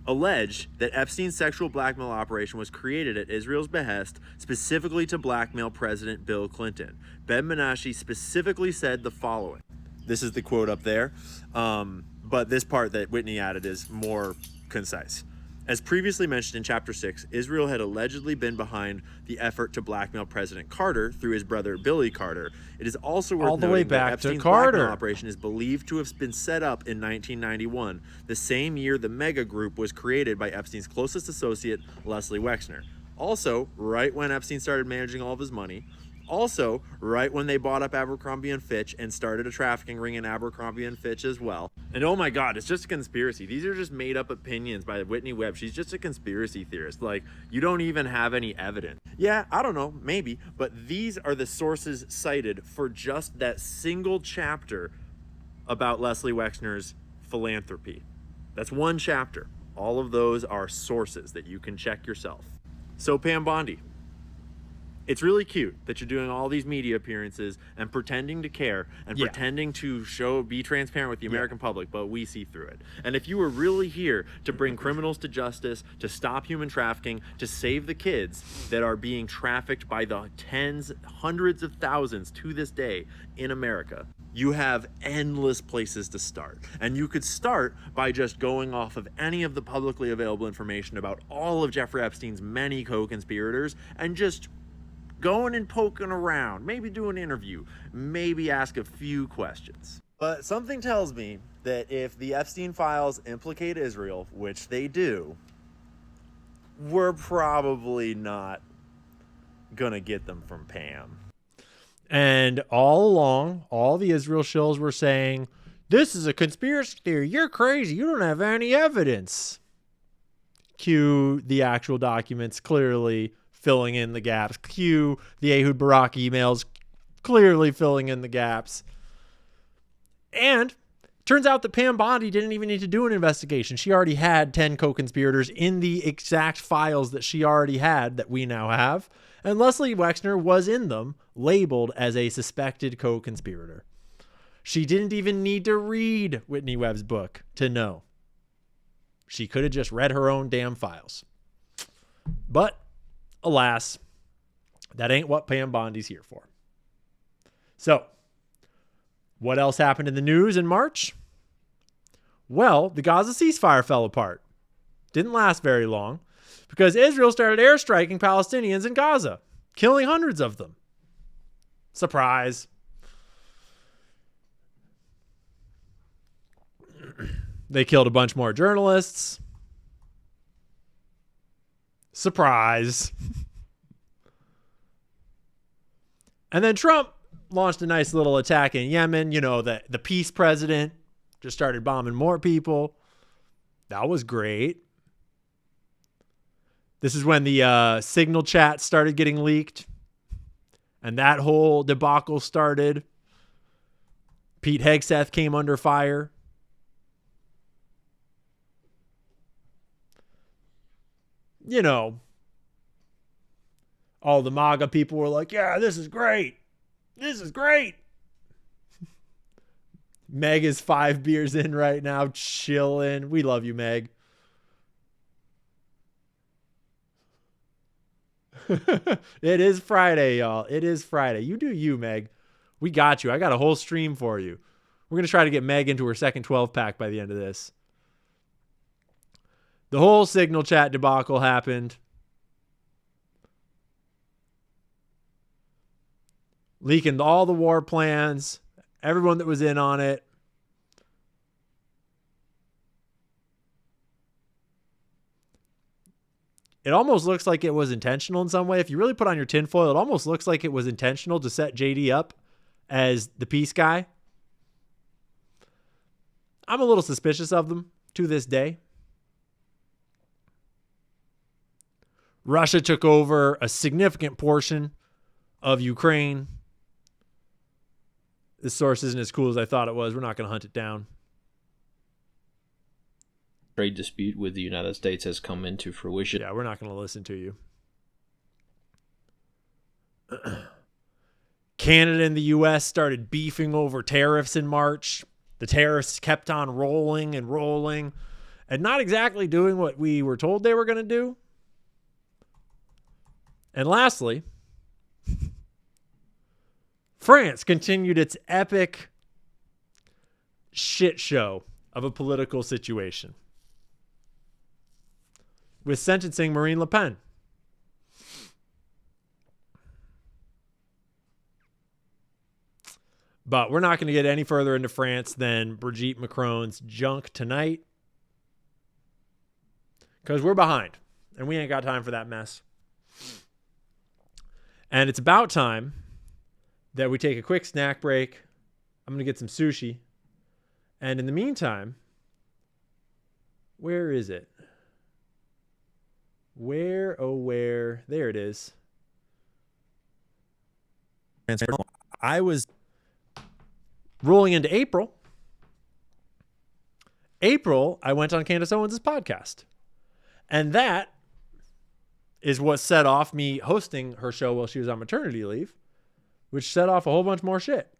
alleged that Epstein's sexual blackmail operation was created at Israel's behest specifically to blackmail President Bill Clinton. Ben-Menashe specifically said the following. This is the quote up there, but this part that Whitney added is more concise. As previously mentioned in Chapter 6, Israel had allegedly been behind the effort to blackmail President Carter through his brother Billy Carter. It is also worth noting that Epstein's blackmail operation is believed to have been set up in 1991, the same year the Mega Group was created by Epstein's closest associate, Leslie Wexner. Also, right when Epstein started managing all of his money. Also, right when they bought up Abercrombie & Fitch and started a trafficking ring in Abercrombie & Fitch as well. And oh my God, it's just a conspiracy. These are just made up opinions by Whitney Webb. She's just a conspiracy theorist. Like, you don't even have any evidence. Yeah, I don't know, maybe, but these are the sources cited for just that single chapter about Leslie Wexner's philanthropy. That's one chapter. All of those are sources that you can check yourself. So Pam Bondi. It's really cute that you're doing all these media appearances and pretending to care and pretending to be transparent with the American public, but we see through it. And if you were really here to bring criminals to justice, to stop human trafficking, to save the kids that are being trafficked by the tens, hundreds of thousands to this day in America, you have endless places to start. And you could start by just going off of any of the publicly available information about all of Jeffrey Epstein's many co-conspirators and just going and poking around, maybe do an interview, maybe ask a few questions. But something tells me that if the Epstein files implicate Israel, which they do, we're probably not gonna get them from Pam. And all along, all the Israel shills were saying, this is a conspiracy theory. You're crazy. You don't have any evidence. Cue the actual documents clearly filling in the gaps. Cue the Ehud Barak emails clearly filling in the gaps. And turns out that Pam Bondi didn't even need to do an investigation. She already had 10 co-conspirators in the exact files that she already had that we now have. And Leslie Wexner was in them, labeled as a suspected co-conspirator. She didn't even need to read Whitney Webb's book to know. She could have just read her own damn files. But alas, that ain't what Pam Bondi's here for. So, what else happened in the news in March? Well, the Gaza ceasefire fell apart. Didn't last very long because Israel started airstriking Palestinians in Gaza, killing hundreds of them. Surprise. They killed a bunch more journalists. Surprise. And then Trump launched a nice little attack in Yemen. You know, the peace president just started bombing more people. That was great. This is when the Signal chat started getting leaked. And that whole debacle started. Pete Hegseth came under fire. You know, all the MAGA people were like, yeah, this is great. This is great. Meg is 5 beers in right now, chilling. We love you, Meg. It is Friday, y'all. It is Friday. You do you, Meg. We got you. I got a whole stream for you. We're going to try to get Meg into her second 12-pack by the end of this. The whole Signal chat debacle happened. Leaking all the war plans. Everyone that was in on it. It almost looks like it was intentional in some way. If you really put on your tinfoil, it almost looks like it was intentional to set JD up as the peace guy. I'm a little suspicious of them to this day. Russia took over a significant portion of Ukraine. This source isn't as cool as I thought it was. We're not going to hunt it down. Trade dispute with the United States has come into fruition. Yeah, we're not going to listen to you. Canada and the U.S. started beefing over tariffs in March. The tariffs kept on rolling and rolling and not exactly doing what we were told they were going to do. And lastly, France continued its epic shit show of a political situation with sentencing Marine Le Pen. But we're not going to get any further into France than Brigitte Macron's junk tonight, because we're behind and we ain't got time for that mess. And it's about time that we take a quick snack break. I'm going to get some sushi. And in the meantime, where is it? Where, oh, where? There it is. I was rolling into April. I went on Candace Owens' podcast. And that is what set off me hosting her show while she was on maternity leave, which set off a whole bunch more shit.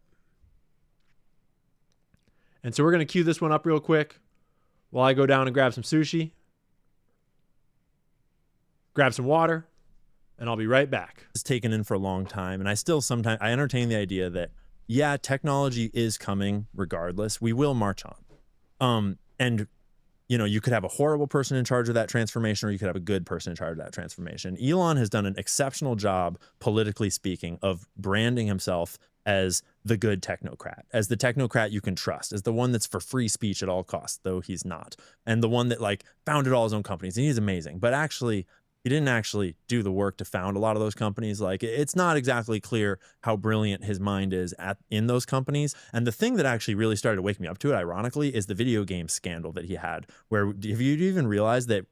And so we're going to cue this one up real quick while I go down and grab some sushi, grab some water, and I'll be right back. It's taken in for a long time, and I still sometimes I entertain the idea that, yeah, technology is coming regardless. We will march on. And you know, you could have a horrible person in charge of that transformation, or you could have a good person in charge of that transformation. Elon has done an exceptional job, politically speaking, of branding himself as the good technocrat, as the technocrat you can trust, as the one that's for free speech at all costs, though he's not, and the one that like founded all his own companies, and he's amazing. But actually, he didn't actually do the work to found a lot of those companies. Like, it's not exactly clear how brilliant his mind is in those companies. And the thing that actually really started to wake me up to it, ironically, is the video game scandal that he had, where, have you even realized that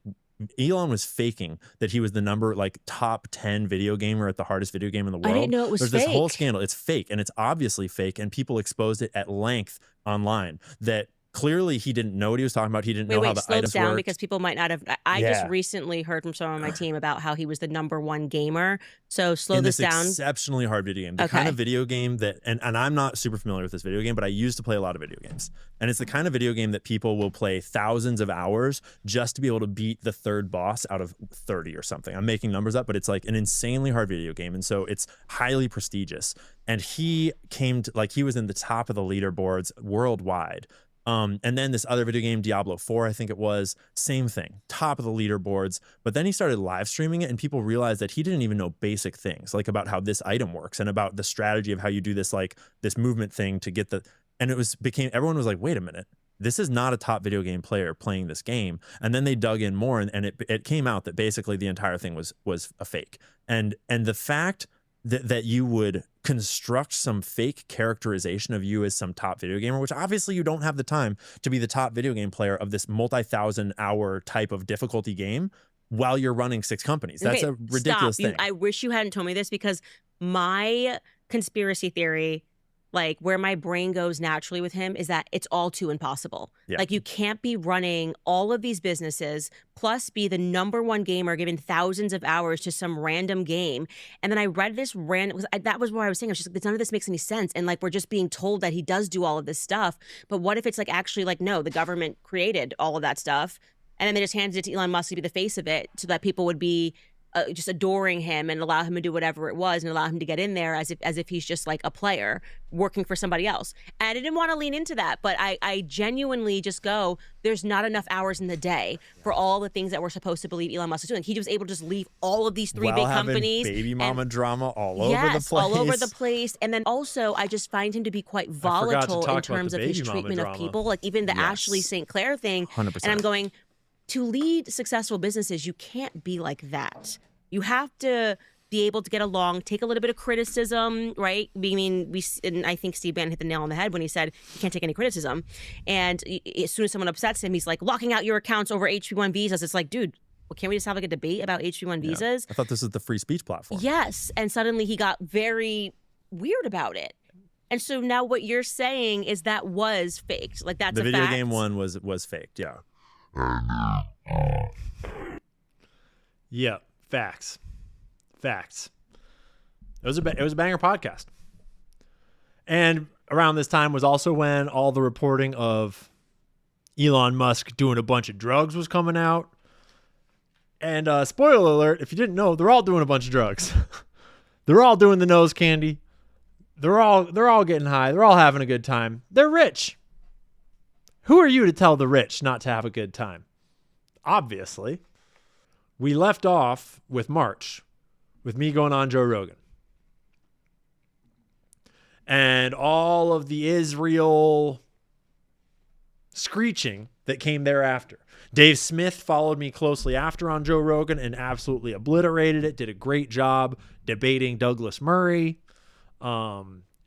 Elon was faking that he was the top 10 video gamer at the hardest video game in the world? I didn't know it was There's fake. This whole scandal. It's fake, and it's obviously fake, and people exposed it at length online, that clearly he didn't know what he was talking about. He didn't know how the items down worked. because people might not have. I just recently heard from someone on my team about how he was the #1 gamer. So slow this down. Exceptionally hard video game. The kind of video game that, and I'm not super familiar with this video game, but I used to play a lot of video games. And it's the kind of video game that people will play thousands of hours just to be able to beat the third boss out of 30 or something. I'm making numbers up, but it's like an insanely hard video game. And so it's highly prestigious. And he came to, like, he was in the top of the leaderboards worldwide. And then this other video game, Diablo 4, I think it was, same thing, top of the leaderboards. But then he started live streaming it, and people realized that he didn't even know basic things, like about how this item works and about the strategy of how you do this, like this movement thing to get the, and everyone was like, wait a minute, this is not a top video game player playing this game. And then they dug in more, and it came out that basically the entire thing was a fake. And the fact that you would construct some fake characterization of you as some top video gamer, which obviously you don't have the time to be the top video game player of this multi-thousand-hour type of difficulty game while you're running 6 companies. That's a ridiculous thing. I wish you hadn't told me this, because my conspiracy theory, like where my brain goes naturally with him, is that it's all too impossible. Yeah. Like you can't be running all of these businesses plus be the #1 gamer given thousands of hours to some random game. And then I read this that was where I was saying, I was just like, none of this makes any sense. And like, we're just being told that he does do all of this stuff. But what if it's like actually like, no, the government created all of that stuff. And then they just handed it to Elon Musk to be the face of it so that people would be just adoring him and allow him to do whatever it was and allow him to get in there as if he's just like a player working for somebody else. And I didn't want to lean into that, but I genuinely just go, there's not enough hours in the day for all the things that we're supposed to believe Elon Musk is doing. He was able to just leave all of these 3 big companies. Baby mama drama all over the place. All over the place. And then also, I just find him to be quite volatile in terms of his treatment of people. Like even the Ashley St. Clair thing. 100%. And I'm going, to lead successful businesses, you can't be like that. You have to be able to get along, take a little bit of criticism, right? I mean, and I think Steve Bannon hit the nail on the head when he said you can't take any criticism. And as soon as someone upsets him, he's like locking out your accounts over H-1B visas. It's like, dude, well, can't we just have like a debate about H-1B visas? I thought this was the free speech platform. Yes, and suddenly he got very weird about it. And so now what you're saying is that was faked. Like that's the a video fact. game one was faked. Yeah. Yeah, facts. It was a banger podcast. And around this time was also when all the reporting of Elon Musk doing a bunch of drugs was coming out. And spoiler alert, if you didn't know, they're all doing a bunch of drugs. They're all doing the nose candy. They're all getting high. They're all having a good time. They're rich. Who are you to tell the rich not to have a good time? Obviously. We left off with March, with me going on Joe Rogan. And all of the Israel screeching that came thereafter. Dave Smith followed me closely after on Joe Rogan and absolutely obliterated it, did a great job debating Douglas Murray.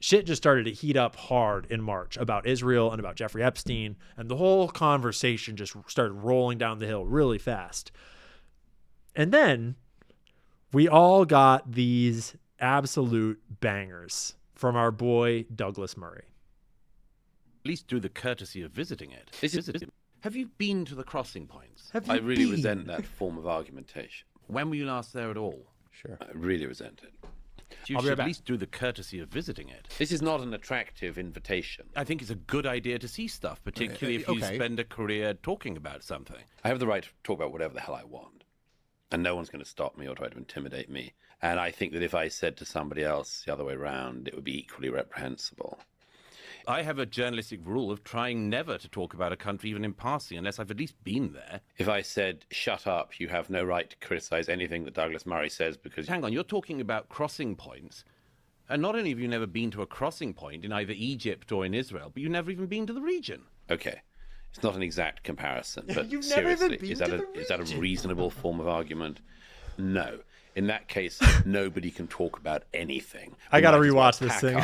Shit just started to heat up hard in March about Israel and about Jeffrey Epstein, and the whole conversation just started rolling down the hill really fast. And then we all got these absolute bangers from our boy Douglas Murray. At least through the courtesy of visiting it. Have you been to the crossing points? I really resent that form of argumentation. When were you last there at all? Sure. I really resent it. You should at least do the courtesy of visiting it. This is not an attractive invitation. I think it's a good idea to see stuff, particularly if you spend a career talking about something. I have the right to talk about whatever the hell I want. And no one's going to stop me or try to intimidate me. And I think that if I said to somebody else the other way around, it would be equally reprehensible. I have a journalistic rule of trying never to talk about a country even in passing unless I've at least been there. If I said, shut up, you have no right to criticize anything that Douglas Murray says because... Hang on, you're talking about crossing points. And not only have you never been to a crossing point in either Egypt or in Israel, but you've never even been to the region. Okay. It's not an exact comparison, but You've seriously, never even been is that a reasonable form of argument? No. In that case, nobody can talk about anything. I got to rewatch this thing.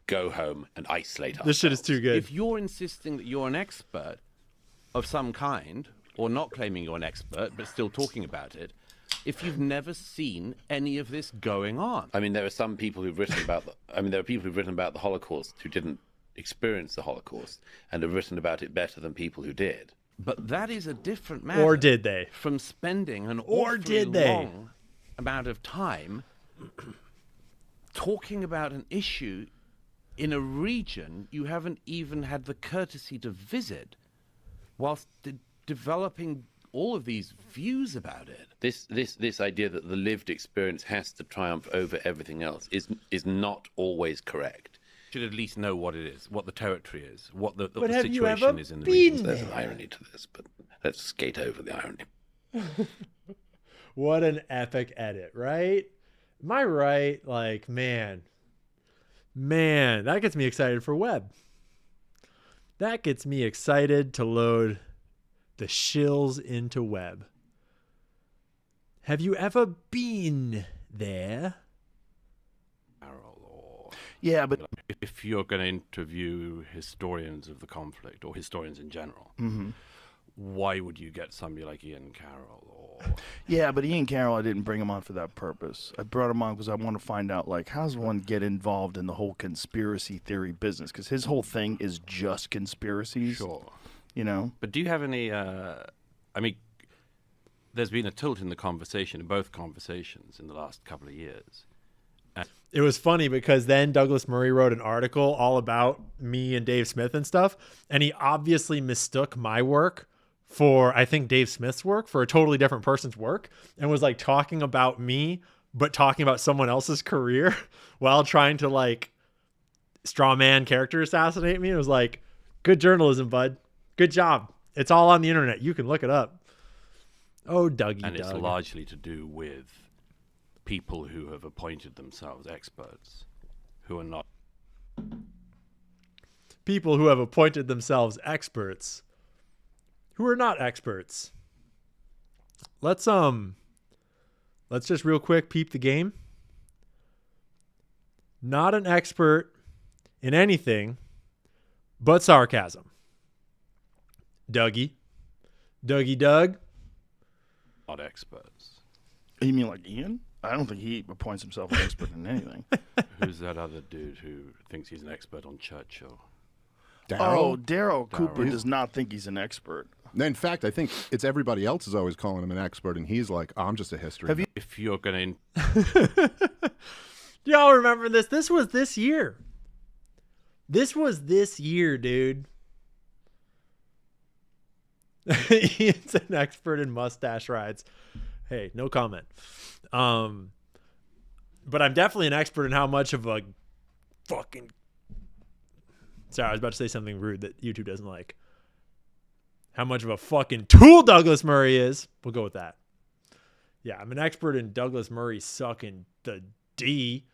Go home and isolate ourselves. This shit is too good. If you're insisting that you're an expert of some kind, or not claiming you're an expert, but still talking about it, if you've never seen any of this going on. I mean, there are some people who've written about there are people who've written about the Holocaust who didn't experience the Holocaust and have written about it better than people who did. But that is a different matter. Or did they? From spending an awfully long amount of time talking about an issue in a region you haven't even had the courtesy to visit, whilst developing all of these views about it. This idea that the lived experience has to triumph over everything else is not always correct. You should at least know what it is, what the territory is, what the have situation you ever is in the been region. There's an irony to this, but let's skate over the irony. What an epic edit, right? Am I right? Like, man, that gets me excited for Webb. That gets me excited to load the shills into Webb. Have you ever been there? Yeah, but if you're going to interview historians of the conflict or historians in general, why would you get somebody like Ian Carroll? Yeah, but Ian Carroll, I didn't bring him on for that purpose. I brought him on because I want to find out, like, how does one get involved in the whole conspiracy theory business? Because his whole thing is just conspiracies. Sure. You know? But do you have any, there's been a tilt in the conversation, in both conversations in the last couple of years. It was funny because then Douglas Murray wrote an article all about me and Dave Smith and stuff, and he obviously mistook my work for, I think, Dave Smith's work, for a totally different person's work, and was like talking about me, but talking about someone else's career while trying to like straw man character assassinate me. It was like, good journalism, bud. Good job. It's all on the internet. You can look it up. Oh, Dougie, And it's Doug. largely to do with people who have appointed themselves experts, who are not. People who have appointed themselves experts, who are not experts. Let's just real quick peep the game. Not an expert in anything but sarcasm. Dougie Doug. Not experts. You mean like Ian? I don't think he appoints himself an expert in anything. Who's that other dude who thinks he's an expert on Churchill? Daryl Cooper does not think he's an expert. In fact, I think it's everybody else is always calling him an expert, and he's like, I'm just a history. If you're going to... Y'all remember this? This was this year. Dude. Ian's an expert in mustache rides. Hey, no comment. But I'm definitely an expert in how much of a fucking... Sorry, I was about to say something rude that YouTube doesn't like. How much of a fucking tool Douglas Murray is. We'll go with that. Yeah, I'm an expert in Douglas Murray sucking the D.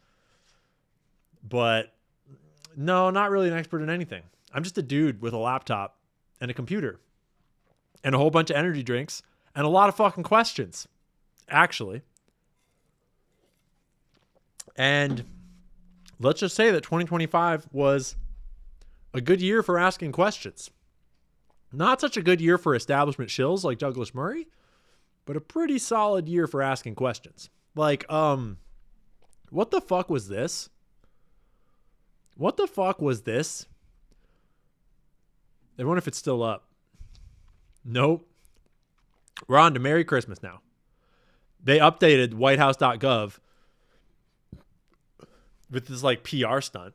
But no, not really an expert in anything. I'm just a dude with a laptop and a computer and a whole bunch of energy drinks and a lot of fucking questions, actually. And let's just say that 2025 was a good year for asking questions. Not such a good year for establishment shills like Douglas Murray, but a pretty solid year for asking questions. Like, what the fuck was this? What the fuck was this? I wonder if it's still up. Nope. We're on to Merry Christmas now. They updated whitehouse.gov with this like PR stunt.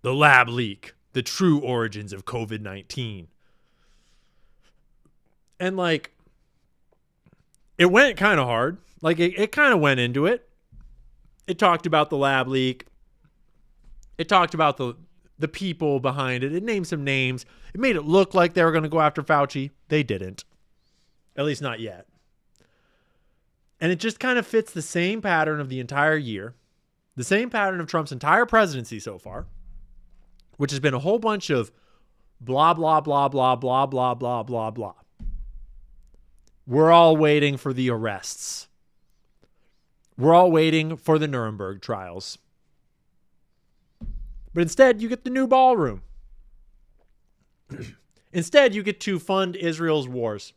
The lab leak, the true origins of COVID-19. And like, it went kind of hard. Like it kind of went into it. It talked about the lab leak. It talked about the people behind it. It named some names. It made it look like they were going to go after Fauci. They didn't. At least not yet. And it just kind of fits the same pattern of the entire year. The same pattern of Trump's entire presidency so far, which has been a whole bunch of blah, blah, blah, blah, blah, blah, blah, blah, blah. We're all waiting for the arrests. We're all waiting for the Nuremberg trials. But instead, you get the new ballroom. Instead, you get to fund Israel's wars.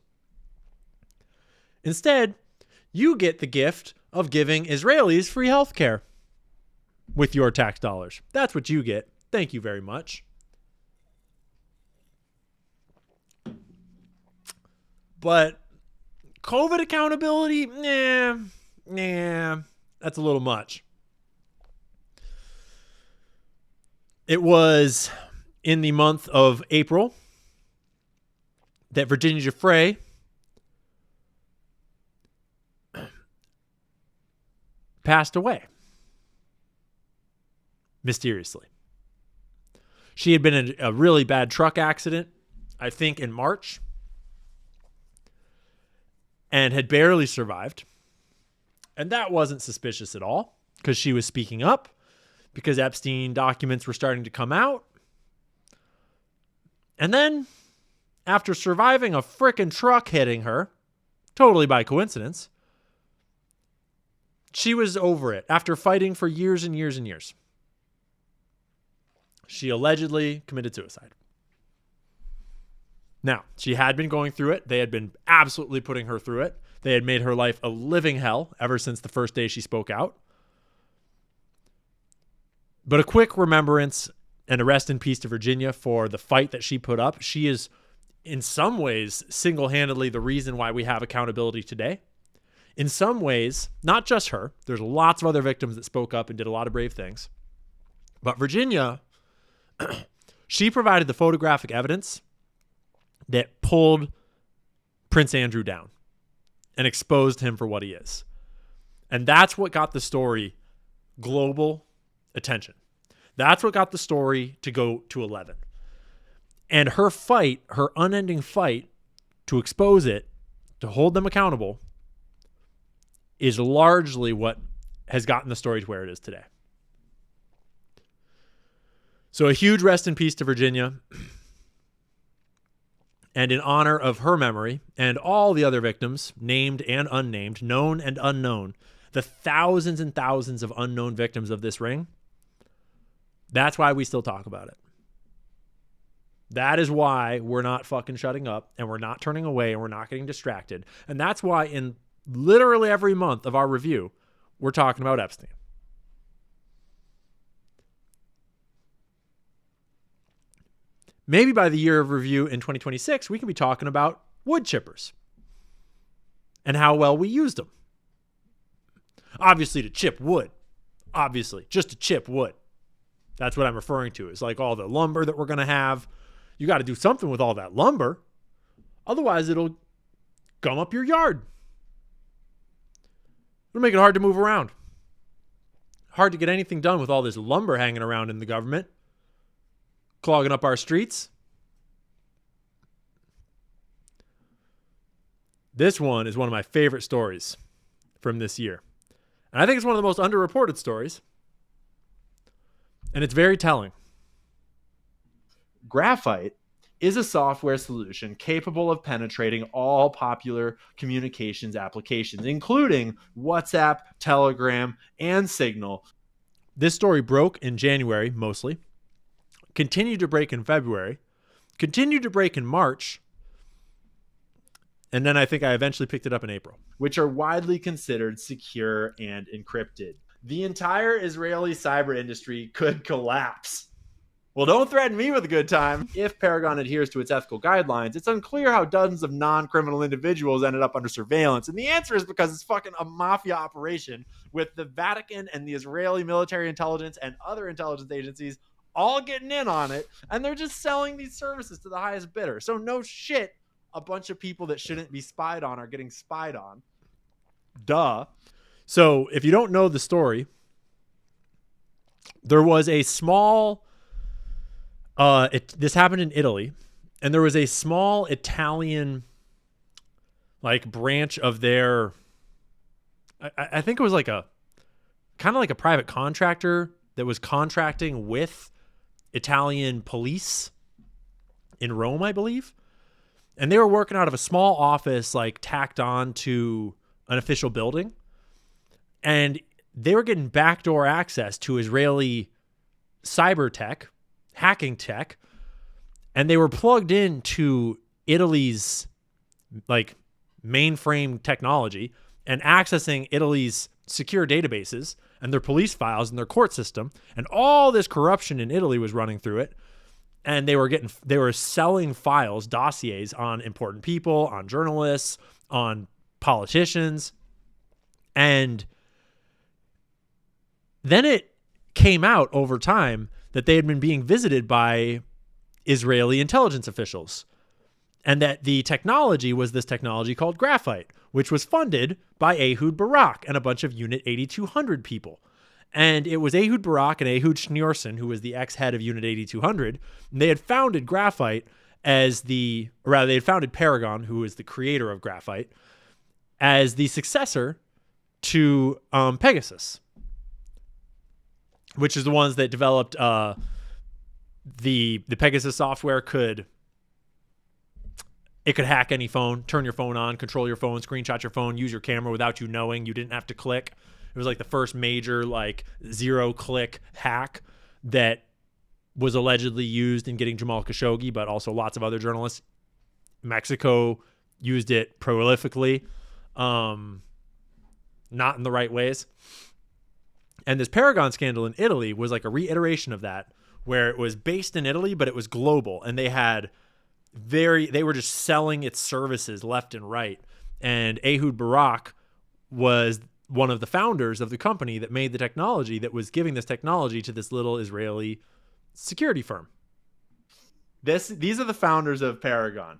Instead, you get the gift of giving Israelis free health care with your tax dollars. That's what you get. Thank you very much. But COVID accountability, nah, that's a little much. It was in the month of April that Virginia Giuffre passed away mysteriously. She had been in a really bad truck accident, I think in March, and had barely survived. And that wasn't suspicious at all because she was speaking up, because Epstein documents were starting to come out. And then, after surviving a frickin' truck hitting her, totally by coincidence, she was over it after fighting for years and years and years. She allegedly committed suicide. Now, she had been going through it. They had been absolutely putting her through it. They had made her life a living hell ever since the first day she spoke out. But a quick remembrance and a rest in peace to Virginia for the fight that she put up. She is, in some ways, single-handedly the reason why we have accountability today. In some ways, not just her. There's lots of other victims that spoke up and did a lot of brave things. But Virginia, she provided the photographic evidence that pulled Prince Andrew down and exposed him for what he is. And that's what got the story global attention. That's what got the story to go to 11. And her fight, her unending fight to expose it, to hold them accountable, is largely what has gotten the story to where it is today. So a huge rest in peace to Virginia. And in honor of her memory and all the other victims, named and unnamed, known and unknown, the thousands and thousands of unknown victims of this ring, that's why we still talk about it. That is why we're not fucking shutting up and we're not turning away and we're not getting distracted. And that's why in literally every month of our review, we're talking about Epstein. Maybe by the year of review in 2026, we can be talking about wood chippers and how well we used them. Obviously to chip wood. Obviously, just to chip wood. That's what I'm referring to. It's like all the lumber that we're going to have. You got to do something with all that lumber. Otherwise, it'll gum up your yard. It'll make it hard to move around. Hard to get anything done with all this lumber hanging around in the government. Clogging up our streets. This one is one of my favorite stories from this year. And I think it's one of the most underreported stories. And it's very telling. Graphite is a software solution capable of penetrating all popular communications applications, including WhatsApp, Telegram, and Signal. This story broke in January, mostly. Continued to break in February, continued to break in March, and then I think I eventually picked it up in April, which are widely considered secure and encrypted. The entire Israeli cyber industry could collapse. Well, don't threaten me with a good time. If Paragon adheres to its ethical guidelines, it's unclear how dozens of non-criminal individuals ended up under surveillance. And the answer is because it's fucking a mafia operation with the Vatican and the Israeli military intelligence and other intelligence agencies all getting in on it, and they're just selling these services to the highest bidder. So no shit, a bunch of people that shouldn't be spied on are getting spied on. Duh. So if you don't know the story, there was a small, this happened in Italy, and there was a small Italian branch of their, I think it was like a, kind of like a private contractor that was contracting with Italian police in Rome, I believe. And they were working out of a small office, tacked on to an official building. And they were getting backdoor access to Israeli cyber tech, hacking tech. And they were plugged into Italy's mainframe technology and accessing Italy's secure databases and their police files and their court system, and all this corruption in Italy was running through it. And they were selling files, dossiers on important people, on journalists, on politicians. And then it came out over time that they had been being visited by Israeli intelligence officials, and that the technology was this technology called graphite, which was funded by Ehud Barak and a bunch of Unit 8200 people. And it was Ehud Barak and Ehud Schneerson, who was the ex-head of Unit 8200. And they had founded graphite they had founded Paragon, who was the creator of graphite, as the successor to Pegasus, which is the ones that developed the Pegasus software could It could hack any phone, turn your phone on, control your phone, screenshot your phone, use your camera without you knowing. You didn't have to click. It was like the first major like 0-click hack that was allegedly used in getting Jamal Khashoggi, but also lots of other journalists. Mexico used it prolifically, not in the right ways. And this Paragon scandal in Italy was like a reiteration of that, where it was based in Italy, but it was global, and they were just selling its services left and right. And Ehud Barak was one of the founders of the company that made the technology that was giving this technology to this little Israeli security firm. These are the founders of Paragon.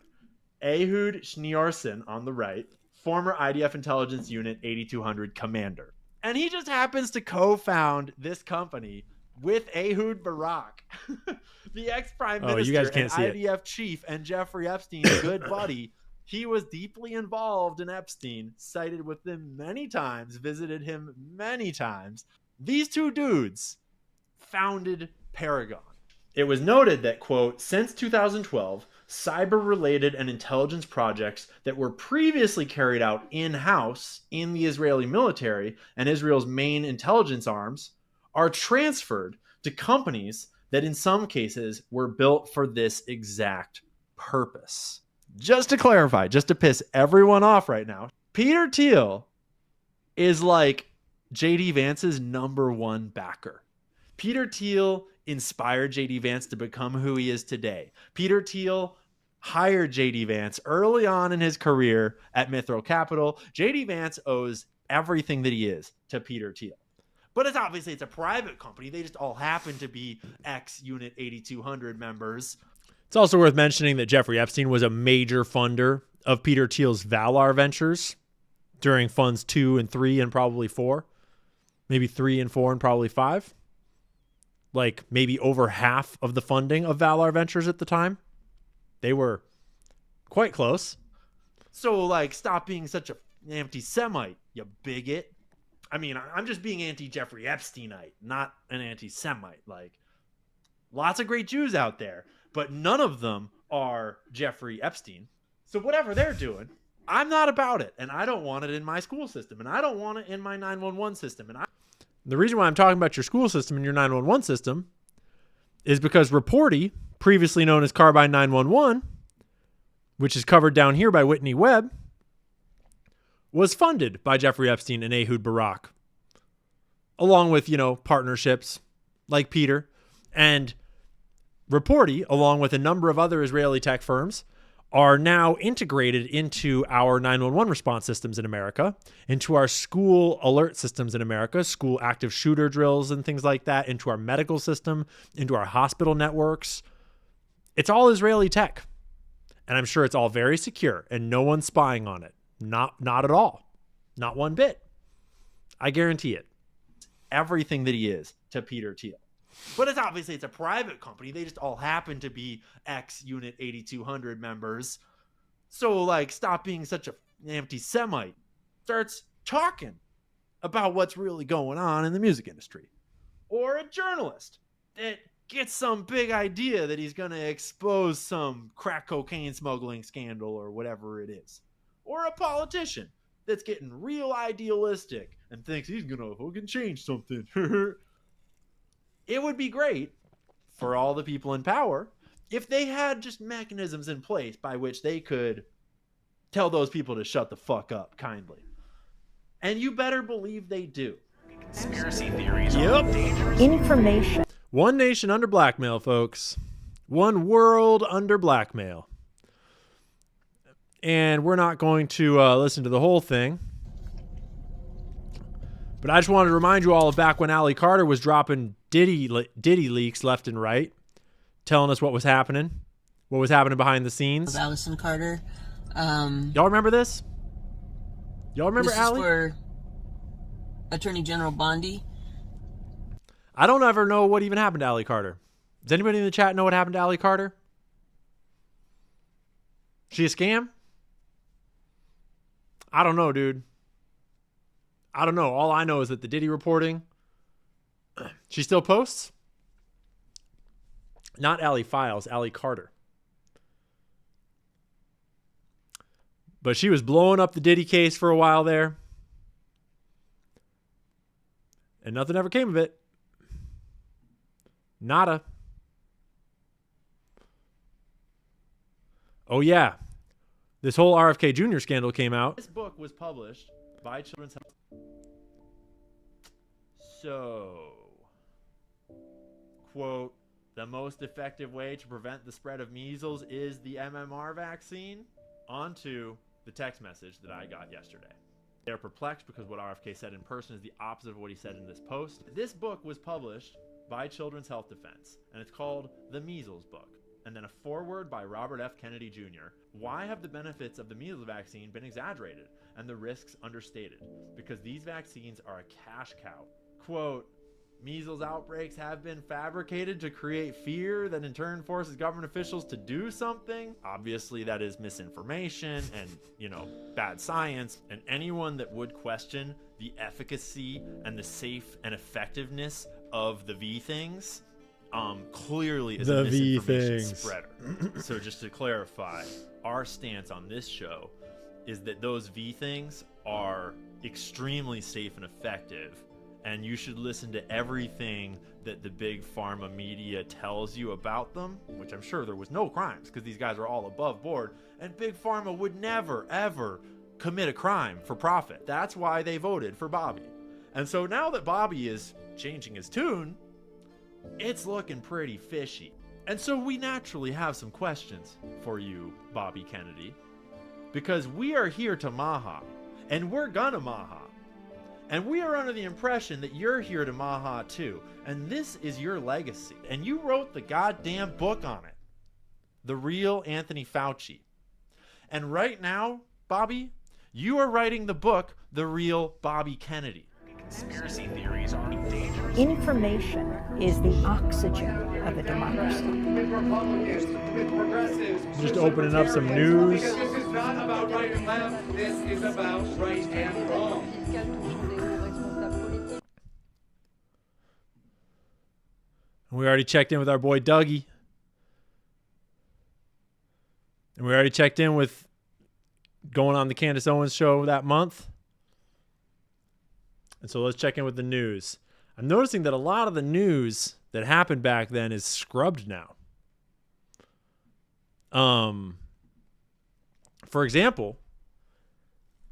Ehud Schneerson on the right, former IDF Intelligence Unit 8200 commander. And he just happens to co-found this company with Ehud Barak, the ex-prime minister you guys can't and see IDF chief and Jeffrey Epstein's good buddy. He was deeply involved in Epstein, cited with him many times, visited him many times. These two dudes founded Paragon. It was noted that, quote, since 2012, cyber-related and intelligence projects that were previously carried out in-house in the Israeli military and Israel's main intelligence arms are transferred to companies that in some cases were built for this exact purpose. Just to clarify, just to piss everyone off right now, Peter Thiel is like JD Vance's #1 backer. Peter Thiel inspired JD Vance to become who he is today. Peter Thiel hired JD Vance early on in his career at Mithril Capital. JD Vance owes everything that he is to Peter Thiel. But it's a private company. They just all happen to be ex-Unit 8200 members. It's also worth mentioning that Jeffrey Epstein was a major funder of Peter Thiel's Valar ventures during funds 2 and 3 and probably 4. Maybe 3 and 4 and probably 5. Like maybe over half of the funding of Valar Ventures at the time. They were quite close. So like, stop being such an anti-Semite, you bigot. I mean, I'm just being anti-Jeffrey Epsteinite, not an anti-Semite. Like, lots of great Jews out there, but none of them are Jeffrey Epstein. So whatever they're doing, I'm not about it, and I don't want it in my school system, and I don't want it in my 911 system. And the reason why I'm talking about your school system and your 911 system is because Reporty, previously known as Carbine 911, which is covered down here by Whitney Webb, was funded by Jeffrey Epstein and Ehud Barak, along with, partnerships like Peter. And Reporty, along with a number of other Israeli tech firms, are now integrated into our 911 response systems in America, into our school alert systems in America, school active shooter drills and things like that, into our medical system, into our hospital networks. It's all Israeli tech. And I'm sure it's all very secure and no one's spying on it. Not at all. Not one bit. I guarantee it. Everything that he is to Peter Thiel. But it's a private company. They just all happen to be ex-Unit 8200 members. So like, stop being such an anti-Semite. Starts talking about what's really going on in the music industry. Or a journalist that gets some big idea that he's going to expose some crack cocaine smuggling scandal or whatever it is. Or a politician that's getting real idealistic and thinks he's going to fucking change something. It would be great for all the people in power if they had just mechanisms in place by which they could tell those people to shut the fuck up kindly. And you better believe they do. Conspiracy theories. Yep. Information. One nation under blackmail, folks. One world under blackmail. And we're not going to listen to the whole thing. But I just wanted to remind you all of back when Ali Carter was dropping Diddy leaks left and right, telling us what was happening behind the scenes. Of Allison Carter. Y'all remember this? Y'all remember this Ali? Is for Attorney General Bondi. I don't ever know what even happened to Ali Carter. Does anybody in the chat know what happened to Ali Carter? She a scam? I don't know, dude. I don't know. All I know is that the Diddy reporting, she still posts. Not Ali Files, Ali Carter. But she was blowing up the Diddy case for a while there. And nothing ever came of it. Nada. Oh, yeah. This whole RFK Jr. scandal came out. This book was published by Children's Health. So, quote, the most effective way to prevent the spread of measles is the MMR vaccine. On to the text message that I got yesterday. They're perplexed because what RFK said in person is the opposite of what he said in this post. This book was published by Children's Health Defense, and it's called The Measles Book. And then a foreword by Robert F. Kennedy Jr. Why have the benefits of the measles vaccine been exaggerated and the risks understated? Because these vaccines are a cash cow. Quote, measles outbreaks have been fabricated to create fear that in turn forces government officials to do something. Obviously, that is misinformation and, bad science. And anyone that would question the efficacy and the safe and effectiveness of the V things clearly is a misinformation spreader. So just to clarify, our stance on this show is that those V things are extremely safe and effective, and you should listen to everything that the big pharma media tells you about them, which I'm sure there was no crimes because these guys are all above board, and big pharma would never, ever commit a crime for profit. That's why they voted for Bobby. And so now that Bobby is changing his tune, it's looking pretty fishy. And so we naturally have some questions for you, Bobby Kennedy, because we are here to Maha, and we're gonna Maha. And we are under the impression that you're here to Maha too. And this is your legacy. And you wrote the goddamn book on it. The Real Anthony Fauci. And right now, Bobby, you are writing the book, The Real Bobby Kennedy. Conspiracy theories are dangerous. Information is the oxygen of a democracy. Just opening up some news. This is not about right and left. This is about right and wrong. We already checked in with our boy Dougie. And we already checked in with going on the Candace Owens show that month. And so let's check in with the news. I'm noticing that a lot of the news that happened back then is scrubbed now. For example,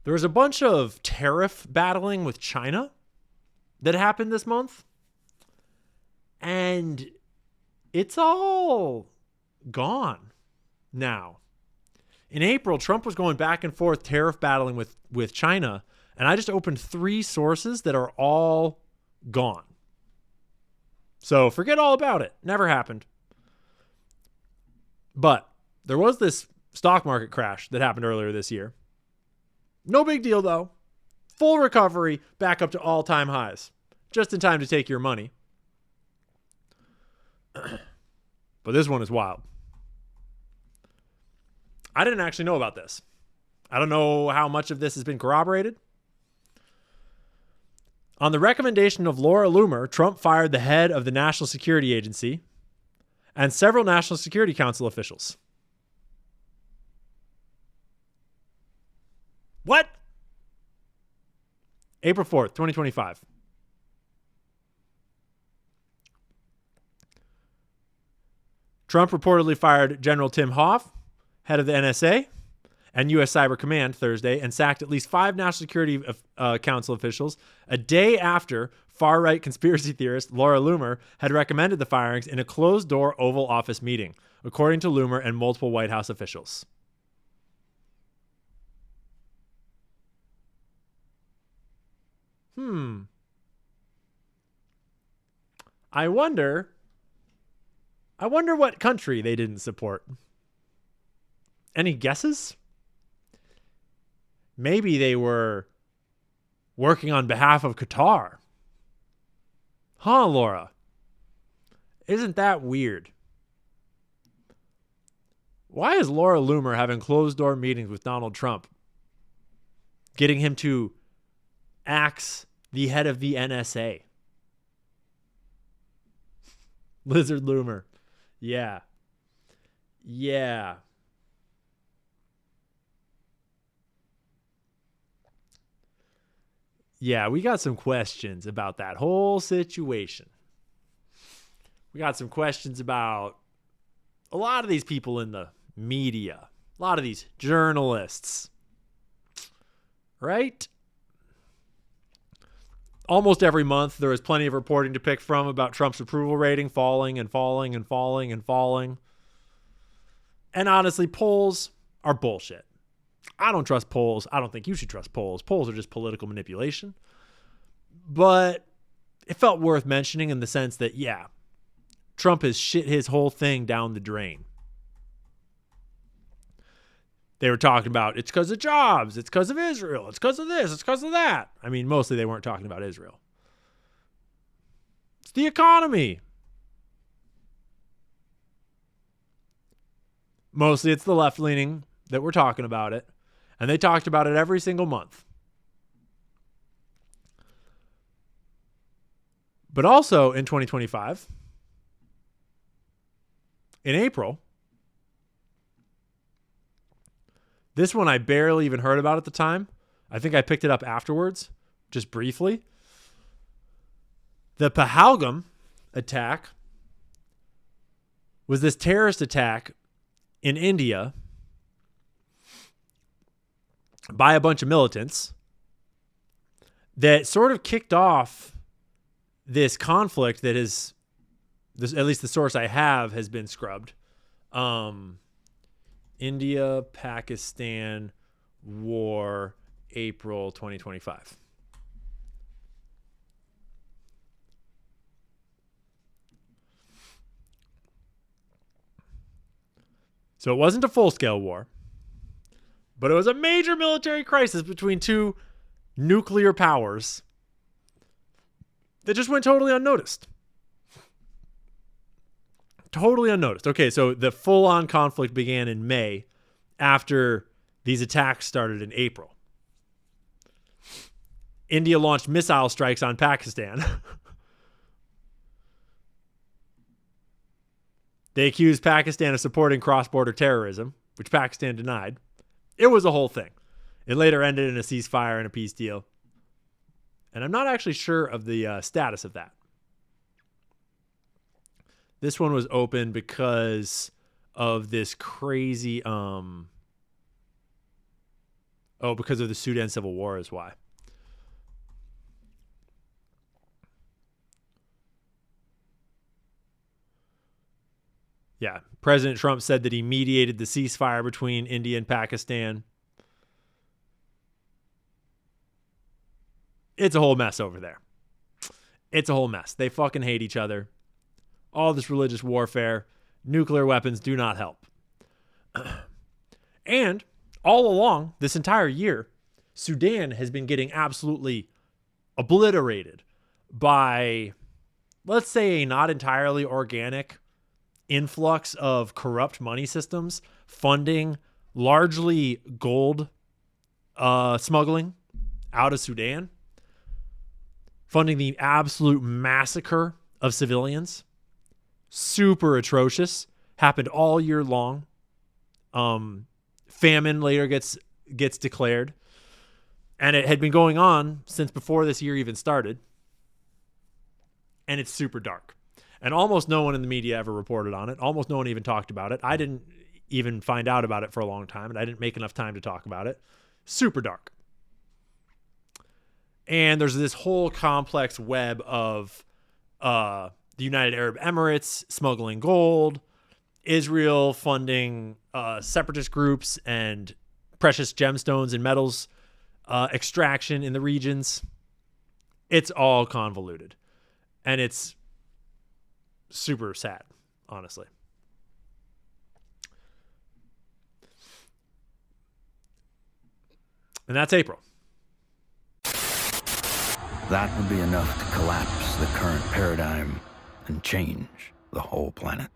there was a bunch of tariff battling with China that happened this month. And it's all gone now. In April, Trump was going back and forth tariff battling with China. And I just opened 3 sources that are all gone. So forget all about it. Never happened. But there was this stock market crash that happened earlier this year. No big deal, though. Full recovery, back up to all-time highs. Just in time to take your money. But this one is wild. I didn't actually know about this. I don't know how much of this has been corroborated. On the recommendation of Laura Loomer, Trump fired the head of the National Security Agency and several National Security Council officials. What? April 4th, 2025. Trump reportedly fired General Tim Hoff, head of the NSA, and U.S. Cyber Command Thursday, and sacked at least 5 National Security Council officials a day after far-right conspiracy theorist Laura Loomer had recommended the firings in a closed-door Oval Office meeting, according to Loomer and multiple White House officials. I wonder what country they didn't support. Any guesses? Maybe they were working on behalf of Qatar. Huh, Laura? Isn't that weird? Why is Laura Loomer having closed-door meetings with Donald Trump? Getting him to axe the head of the NSA. Lizard Loomer. Yeah. Yeah, we got some questions about that whole situation. We got some questions about a lot of these people in the media, a lot of these journalists, right? Almost every month, there was plenty of reporting to pick from about Trump's approval rating falling and falling and falling and falling. And honestly, polls are bullshit. I don't trust polls. I don't think you should trust polls. Polls are just political manipulation. But it felt worth mentioning in the sense that, yeah, Trump has shit his whole thing down the drain. They were talking about it's because of jobs, it's because of Israel, it's because of this, it's because of that. I mean, mostly they weren't talking about Israel. It's the economy. Mostly it's the left-leaning that were talking about it. And they talked about it every single month. But also in 2025, in April, this one I barely even heard about at the time. I think I picked it up afterwards, just briefly. The Pahalgam attack was this terrorist attack in India by a bunch of militants that sort of kicked off this conflict that is, at least the source I have, has been scrubbed. India, Pakistan war, April 2025. So it wasn't a full-scale war, but it was a major military crisis between two nuclear powers that just went totally unnoticed. Totally unnoticed. Okay, so the full-on conflict began in May after these attacks started in April. India launched missile strikes on Pakistan. They accused Pakistan of supporting cross-border terrorism, which Pakistan denied. It was a whole thing. It later ended in a ceasefire and a peace deal. And I'm not actually sure of the status of that. This one was open because of this crazy, because of the Sudan Civil War is why. Yeah, President Trump said that he mediated the ceasefire between India and Pakistan. It's a whole mess over there. It's a whole mess. They fucking hate each other. All this religious warfare. Nuclear weapons do not help. And all along, this entire year, Sudan has been getting absolutely obliterated by, let's say, a not entirely organic influx of corrupt money systems funding largely gold smuggling out of Sudan, funding the absolute massacre of civilians. Super atrocious. Happened all year long. Famine later gets declared. And it had been going on since before this year even started. And it's super dark. And almost no one in the media ever reported on it. Almost no one even talked about it. I didn't even find out about it for a long time, and I didn't make enough time to talk about it. Super dark. And there's this whole complex web of the United Arab Emirates smuggling gold, Israel funding separatist groups and precious gemstones and metals extraction in the regions. It's all convoluted. And it's super sad, honestly. And that's April. That would be enough to collapse the current paradigm and change the whole planet.